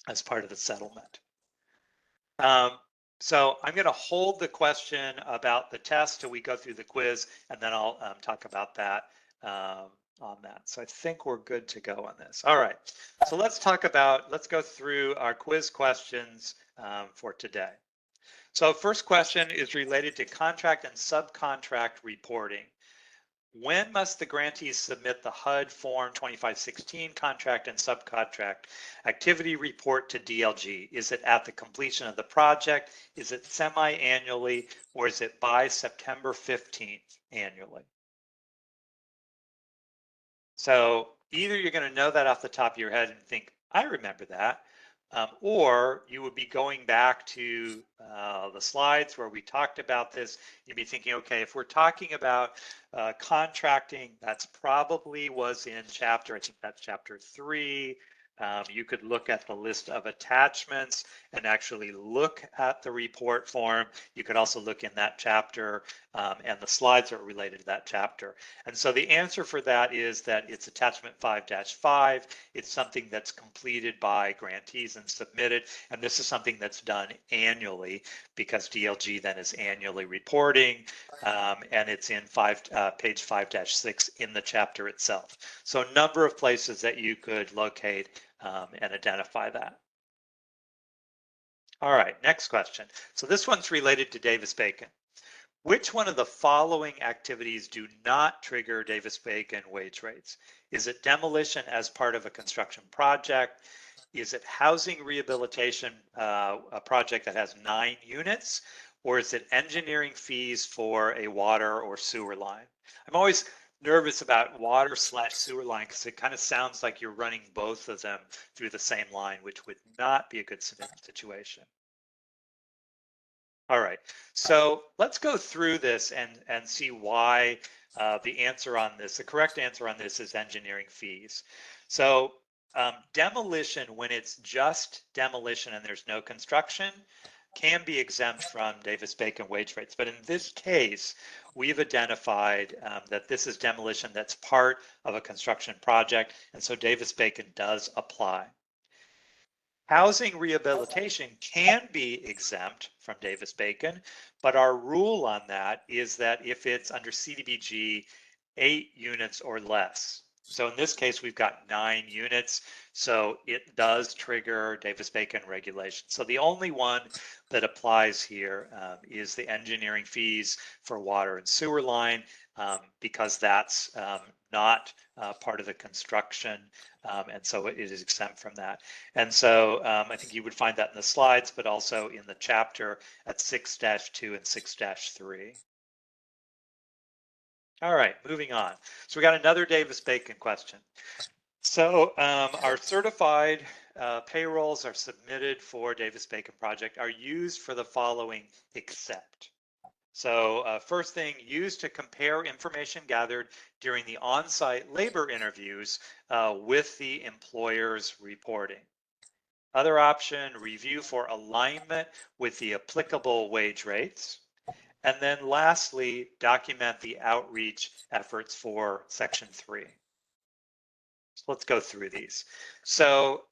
as part of the settlement. So I'm going to hold the question about the test till we go through the quiz, and then I'll talk about that on that. So I think we're good to go on this. All right. So let's go through our quiz questions for today. So first question is related to contract and subcontract reporting. When must the grantees submit the HUD Form 2516 contract and subcontract activity report to DLG? Is it at the completion of the project? Is it semi-annually, or is it by September 15th annually? So either you're going to know that off the top of your head and think, I remember that, or you would be going back to the slides where we talked about this. You'd be thinking, okay, if we're talking about contracting, that's probably was in chapter, I think that's chapter 3. You could look at the list of attachments and actually look at the report form. You could also look in that chapter and the slides that are related to that chapter. And so the answer for that is that it's attachment 5-5. It's something that's completed by grantees and submitted. And this is something that's done annually because DLG then is annually reporting. And it's in page 5-6 in the chapter itself. So a number of places that you could locate and identify that. All right, next question. So this one's related to Davis-Bacon. Which one of the following activities do not trigger Davis-Bacon wage rates? Is it demolition as part of a construction project? Is it housing rehabilitation, a project that has 9 units? Or is it engineering fees for a water or sewer line? I'm always nervous about water/sewer line because it kind of sounds like you're running both of them through the same line, which would not be a good situation. All right, so let's go through this and see why the answer on this, the correct answer on this is engineering fees. So demolition, when it's just demolition and there's no construction, can be exempt from Davis-Bacon wage rates. But in this case, we've identified that this is demolition that's part of a construction project, and so Davis-Bacon does apply. Housing rehabilitation can be exempt from Davis-Bacon, but our rule on that is that if it's under CDBG 8 units or less. So in this case, we've got 9 units, so it does trigger Davis-Bacon regulation. So the only one that applies here is the engineering fees for water and sewer line, because that's not part of the construction, and so it is exempt from that. And so I think you would find that in the slides, but also in the chapter at 6-2 and 6-3. All right, moving on. So we got another Davis-Bacon question. So our certified payrolls are submitted for Davis-Bacon project are used for the following except. So first thing, used to compare information gathered during the on-site labor interviews with the employer's reporting. Other option, review for alignment with the applicable wage rates. And then lastly, document the outreach efforts for Section 3. So let's go through these. So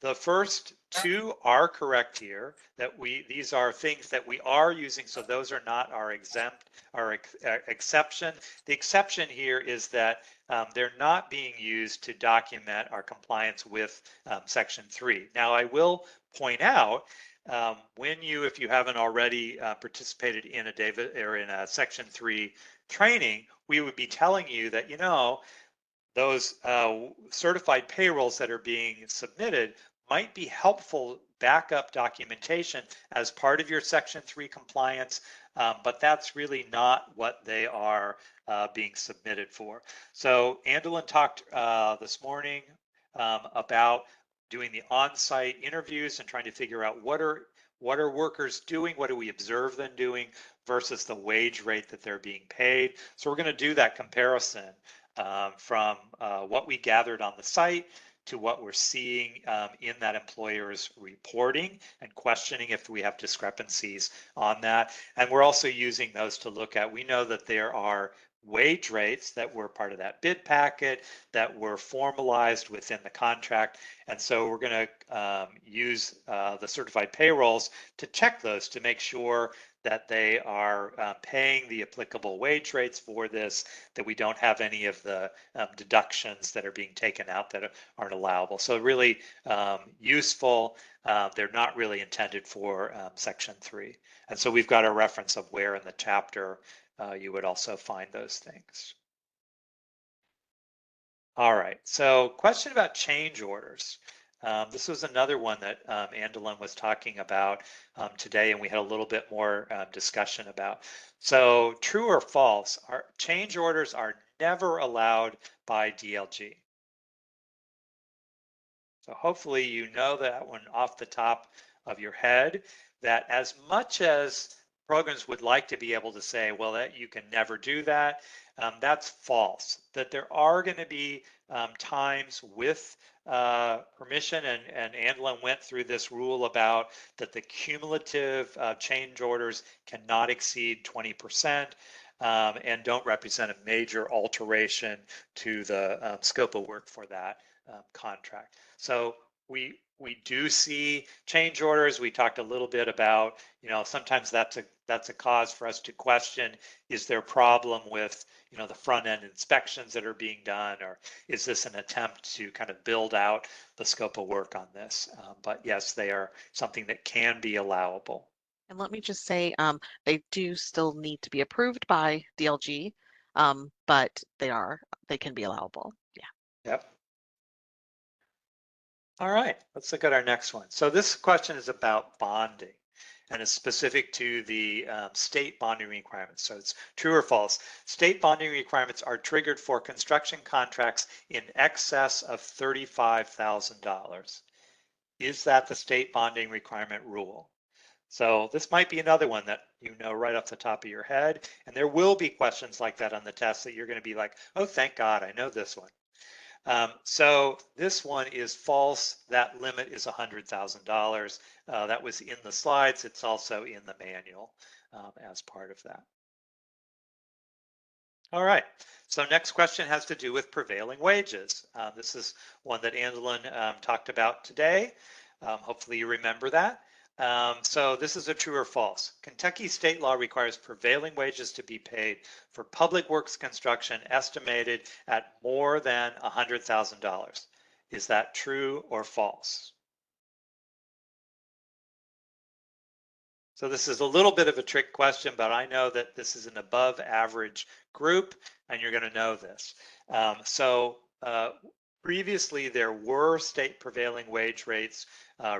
the first 2 are correct here, that these are things that we are using, so those are not our exception. The exception here is that they're not being used to document our compliance with Section 3. Now I will point out if you haven't already participated in a Section 3 training, we would be telling you that, those certified payrolls that are being submitted might be helpful backup documentation as part of your Section 3 compliance, but that's really not what they are being submitted for. So Andelin talked this morning about doing the on-site interviews and trying to figure out what are workers doing, what do we observe them doing versus the wage rate that they're being paid. So we're going to do that comparison from what we gathered on the site to what we're seeing in that employer's reporting and questioning if we have discrepancies on that. And we're also using those to look at, we know that there are wage rates that were part of that bid packet that were formalized within the contract. And so we're going to use the certified payrolls to check those to make sure that they are paying the applicable wage rates for this, that we don't have any of the deductions that are being taken out that aren't allowable. So really useful. They're not really intended for Section 3. And so we've got a reference of where in the chapter you would also find those things. All right, so question about change orders. This was another one that Andelin was talking about today, and we had a little bit more discussion about. So true or false, our change orders are never allowed by DLG. So hopefully you know that one off the top of your head, that as much as programs would like to be able to say, well, that you can never do that, that's false. That there are going to be times with permission, and Andelin went through this rule about that the cumulative change orders cannot exceed 20%. And don't represent a major alteration to the scope of work for that contract. So we do see change orders. We talked a little bit about, sometimes that's a cause for us to question, is there a problem with, the front end inspections that are being done, or is this an attempt to kind of build out the scope of work on this? But yes, they are something that can be allowable.
And let me just say, they do still need to be approved by DLG, but they can be allowable. Yeah.
Yep. All right, let's look at our next one. So this question is about bonding, and it's specific to the state bonding requirements. So it's true or false. State bonding requirements are triggered for construction contracts in excess of $35,000. Is that the state bonding requirement rule? So this might be another one that you know right off the top of your head, and there will be questions like that on the test that you're going to be like, oh, thank God, I know this one. So this one is false. That limit is $100,000. That was in the slides. It's also in the manual as part of that. All right, so next question has to do with prevailing wages. This is one that Andelin talked about today. Hopefully you remember that. So this is a true or false. Kentucky state law requires prevailing wages to be paid for public works construction estimated at more than $100,000. Is that true or false? So this is a little bit of a trick question, but I know that this is an above average group, and you're going to know this. Previously, there were state prevailing wage rates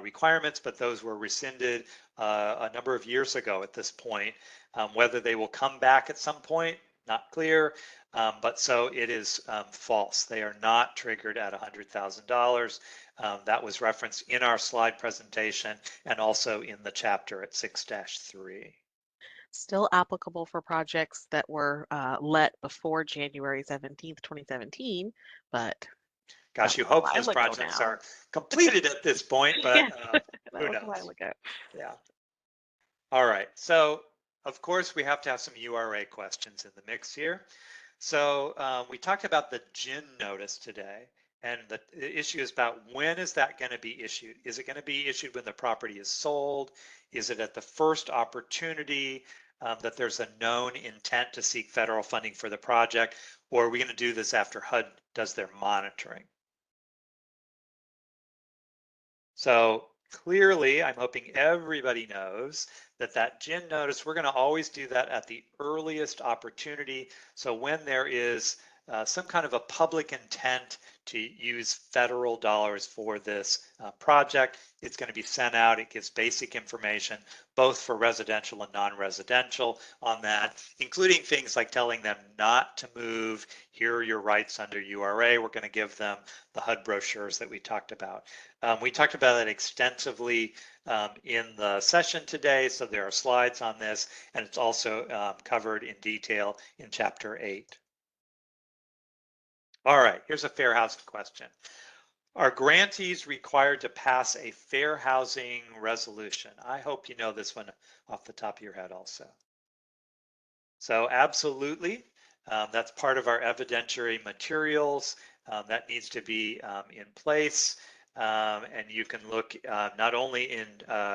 requirements, but those were rescinded a number of years ago at this point. Whether they will come back at some point, not clear, but so it is false. They are not triggered at $100,000. That was referenced in our slide presentation and also in the chapter at 6-3.
Still applicable for projects that were let before January 17th, 2017, but
gosh, you hope those projects are completed at this point, but who knows?
A while ago.
Yeah. All right. So, of course, we have to have some URA questions in the mix here. So we talked about the GIN notice today, and the issue is about when is that going to be issued? Is it going to be issued when the property is sold? Is it at the first opportunity that there's a known intent to seek federal funding for the project? Or are we going to do this after HUD does their monitoring? So clearly, I'm hoping everybody knows that that GIN notice, we're going to always do that at the earliest opportunity. So when there is some kind of a public intent to use federal dollars for this project, it's going to be sent out. It gives basic information, both for residential and non-residential on that, including things like telling them not to move. Here are your rights under URA. We're going to give them the HUD brochures that we talked about. We talked about it extensively in the session today, so there are slides on this, and it's also covered in detail in Chapter 8. All right, here's a fair housing question. Are grantees required to pass a fair housing resolution? I hope you know this one off the top of your head also. So absolutely. That's part of our evidentiary materials. That needs to be in place. And you can look not only in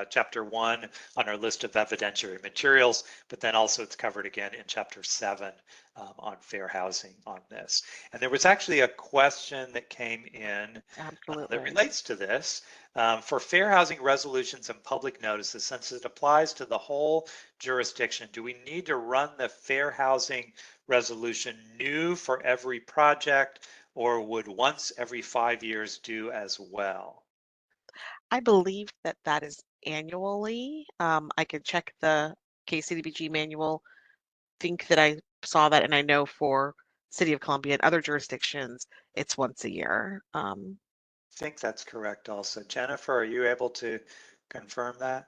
chapter 1 on our list of evidentiary materials, but then also it's covered again in chapter 7 on fair housing on this. And there was actually a question that came in
Absolutely.
that relates to this. For fair housing resolutions and public notices, since it applies to the whole jurisdiction, do we need to run the fair housing resolution new for every project, or would once every 5 years do as well?
I believe that that is annually. I could check the KCDBG manual, think that I saw that, and I know for City of Columbia and other jurisdictions, it's once a year.
I think that's correct also. Jennifer, are you able to confirm that?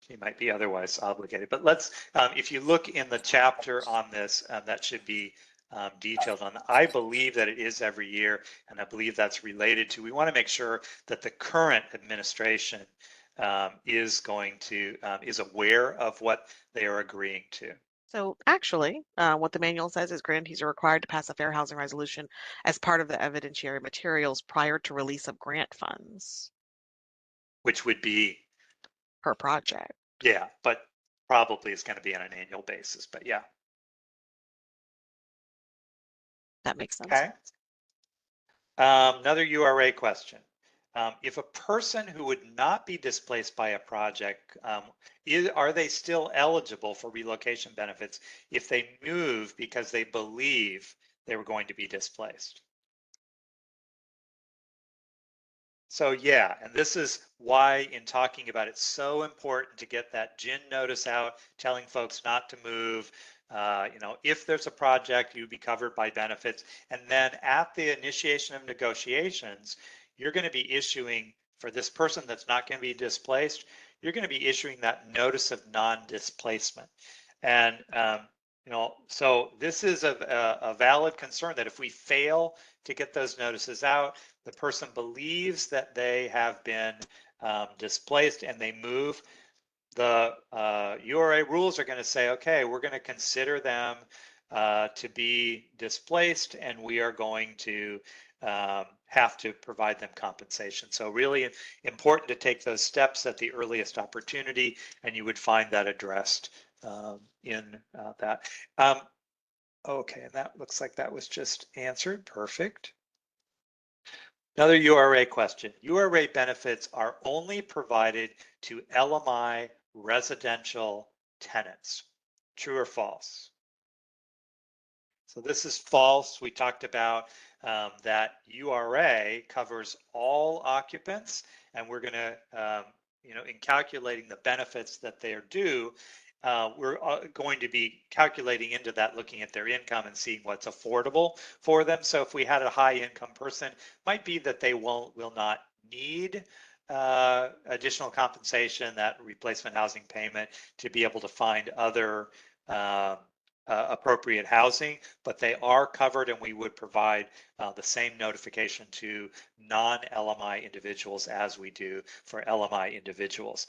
She might be otherwise obligated, but let's, if you look in the chapter on this, that should be detailed on. I believe that it is every year, and I believe that's related to, we want to make sure that the current administration is going to, is aware of what they are agreeing to.
So actually, what the manual says is grantees are required to pass a fair housing resolution as part of the evidentiary materials prior to release of grant funds
Which would be,
per project.
yeah, but probably it's going to be on an annual basis, but yeah.
That makes sense.
Okay. Another URA question. If a person who would not be displaced by a project, are they still eligible for relocation benefits if they move because they believe they were going to be displaced? So yeah, and this is why in talking about it's so important to get that GIN notice out, telling folks not to move. If there's a project, you'd be covered by benefits. And then at the initiation of negotiations, you're going to be issuing, for this person that's not going to be displaced, you're going to be issuing that notice of non-displacement. And so this is a valid concern that if we fail to get those notices out, the person believes that they have been displaced and they move, the URA rules are going to say, okay, we're going to consider them to be displaced and we are going to have to provide them compensation. So really important to take those steps at the earliest opportunity, and you would find that addressed in that. Okay, and that looks like that was just answered. Perfect. Another URA question. URA benefits are only provided to LMI residential tenants. True or false? So this is false. We talked about that URA covers all occupants, and we're going to, in calculating the benefits that they are due, we're going to be calculating into that, looking at their income and seeing what's affordable for them. So if we had a high income person, might be that they will not need additional compensation, that replacement housing payment, to be able to find other appropriate housing, but they are covered, and we would provide the same notification to non-LMI individuals as we do for LMI individuals.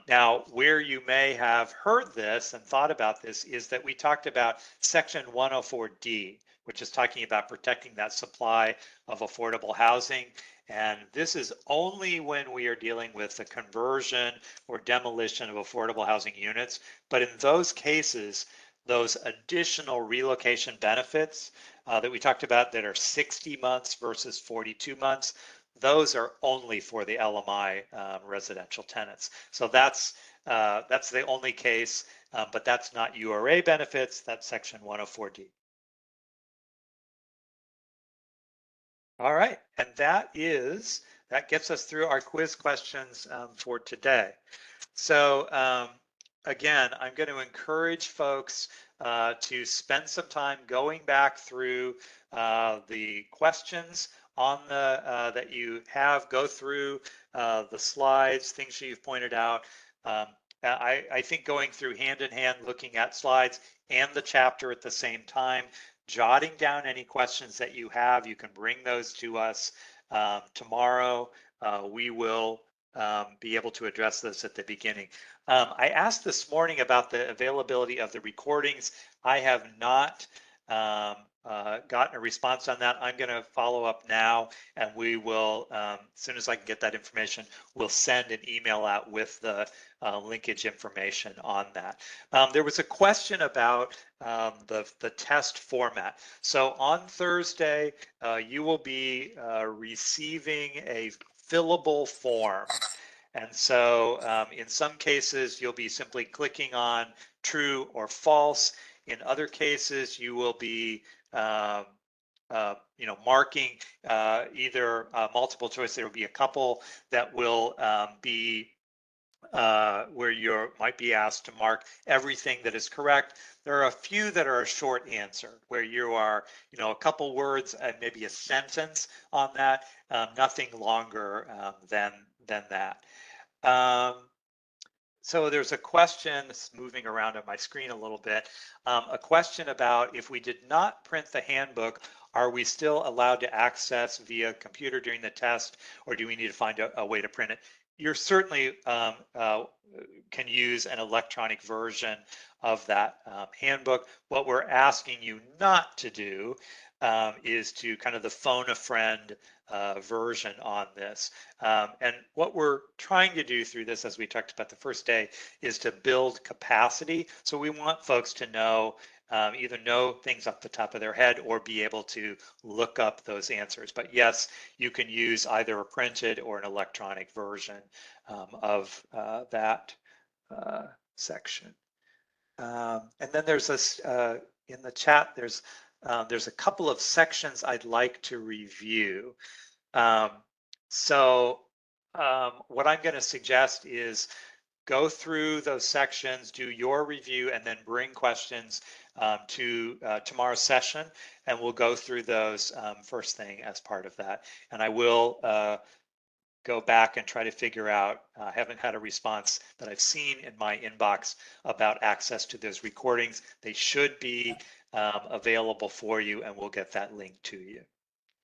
Now, where you may have heard this and thought about this is that we talked about Section 104D, which is talking about protecting that supply of affordable housing. And this is only when we are dealing with the conversion or demolition of affordable housing units. But in those cases, those additional relocation benefits that we talked about that are 60 months versus 42 months, those are only for the LMI residential tenants. So that's the only case, but that's not URA benefits, that's Section 104D. All right, and that gets us through our quiz questions for today. So again, I'm going to encourage folks to spend some time going back through the questions on the that you have, go through the slides, things that you've pointed out. I think going through hand in hand, looking at slides and the chapter at the same time, jotting down any questions that you have, you can bring those to us tomorrow. We will be able to address this at the beginning. I asked this morning about the availability of the recordings. I have not gotten a response on that. I'm going to follow up now, and we will, as soon as I can get that information, we'll send an email out with the linkage information on that. There was a question about the test format. So on Thursday, you will be receiving a fillable form. And so in some cases, you'll be simply clicking on true or false. In other cases, you will be marking either multiple choice. There will be a couple that will be where you might be asked to mark everything that is correct. There are a few that are a short answer where you are, a couple words and maybe a sentence on that, nothing longer than that. So there's a question that's moving around on my screen a little bit. A question about if we did not print the handbook, are we still allowed to access via computer during the test, or do we need to find a way to print it? You're certainly can use an electronic version of that handbook. What we're asking you not to do is to kind of the phone a friend version on this. And what we're trying to do through this, as we talked about the first day, is to build capacity. So we want folks to know, either know things off the top of their head or be able to look up those answers. But yes, you can use either a printed or an electronic version of that section. And then there's this, in the chat, there's a couple of sections I'd like to review. What I'm going to suggest is go through those sections, do your review, and then bring questions to tomorrow's session, and we'll go through those first thing as part of that. And I will go back and try to figure out, I haven't had a response that I've seen in my inbox about access to those recordings. They should be available for you, and we'll get that link to you.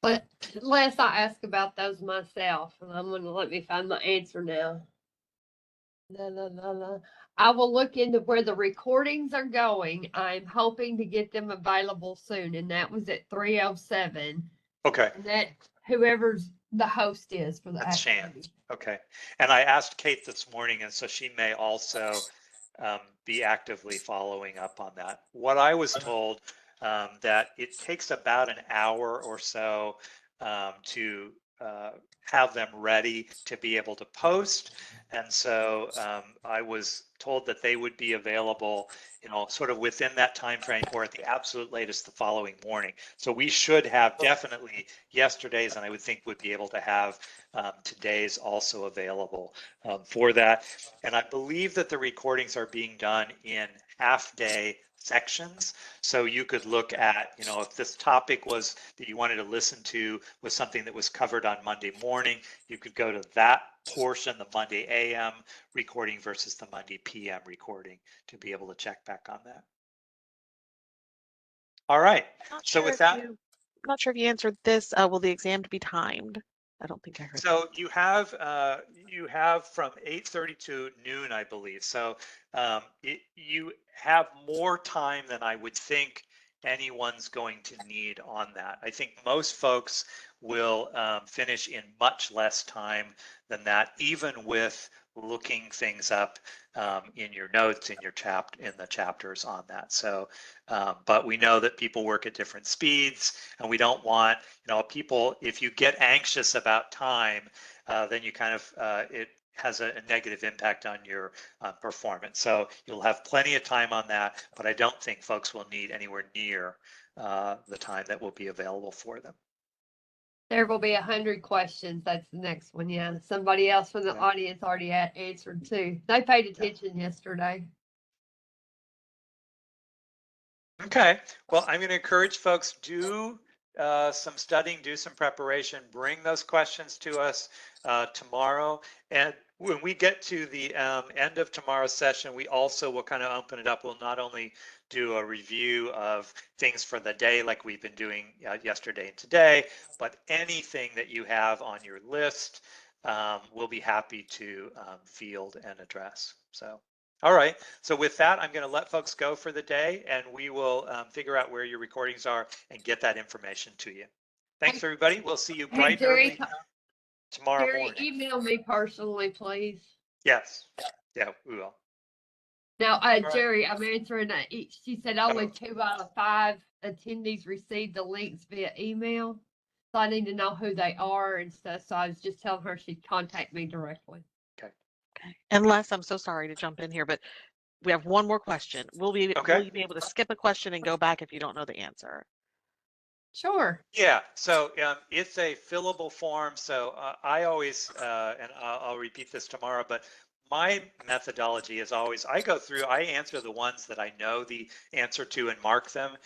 But last I asked about those myself, and I'm going to let me find my answer now. I will look into where the recordings are going. I'm hoping to get them available soon, and that was at 3:07.
Okay.
And that whoever's the host is for the
That's Shan.
activity.
Okay. And I asked Kate this morning, and so she may also be actively following up on that. What I was told that it takes about an hour or so to have them ready to be able to post. And so I was told that they would be available, sort of within that time frame, or at the absolute latest the following morning. So we should have definitely yesterday's, and I would think would be able to have today's also available for that. And I believe that the recordings are being done in half-day sections. So you could look at, if this topic was that you wanted to listen to was something that was covered on Monday morning, you could go to that portion, the Monday AM recording versus the Monday PM recording, to be able to check back on that. All right. So with that,
I'm not sure if you answered this. Will the exam be timed? I don't think I heard.
So you have from 8:30 to noon, I believe. So you have more time than I would think anyone's going to need on that. I think most folks will finish in much less time than that, even with looking things up in your notes, in the chapters on that. So, but we know that people work at different speeds, and we don't want, people, if you get anxious about time, then you kind of, it has a negative impact on your performance. So you'll have plenty of time on that, but I don't think folks will need anywhere near the time that will be available for them.
There will be 100 questions. That's the next one. Yeah. Somebody else from the
Yeah.
audience already answered too. They paid attention yesterday.
Okay. Well, I'm going to encourage folks, do some studying, do some preparation, bring those questions to us tomorrow. And when we get to the end of tomorrow's session, we also will kind of open it up. We'll not only do a review of things for the day like we've been doing yesterday and today, but anything that you have on your list we'll be happy to field and address. So, all right. So with that, I'm going to let folks go for the day, and we will figure out where your recordings are and get that information to you. Thanks, everybody. We'll see you
Hey,
bright and
Jerry,
early tomorrow
Jerry,
morning.
email me personally, please.
Yes. Yeah, we will.
Now,
right.
Jerry, I'm answering that. She said only
Oh.
2 out of 5 attendees received the links via email. So I need to know who they are and stuff. So I was just telling her she'd contact me directly.
Okay. Unless, I'm so sorry to jump in here, but we have one more question. Will you be able to skip a question and go back if you don't know the answer?
Sure.
Yeah, so it's a fillable form. So I always, and I'll repeat this tomorrow, but my methodology is always I go through, I answer the ones that I know the answer to and mark them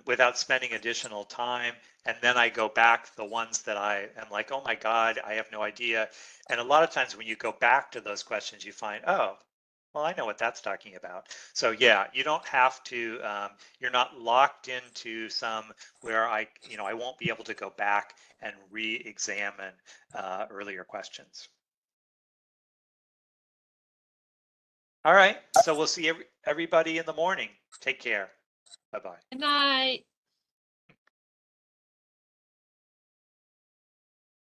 without spending additional time. And then I go back the ones that I am like, oh my God, I have no idea. And a lot of times when you go back to those questions, you find, oh, well, I know what that's talking about. So yeah, you don't have to, you're not locked into some where I won't be able to go back and re-examine earlier questions. All right, so we'll see everybody in the morning. Take care. Bye-bye.
Good night.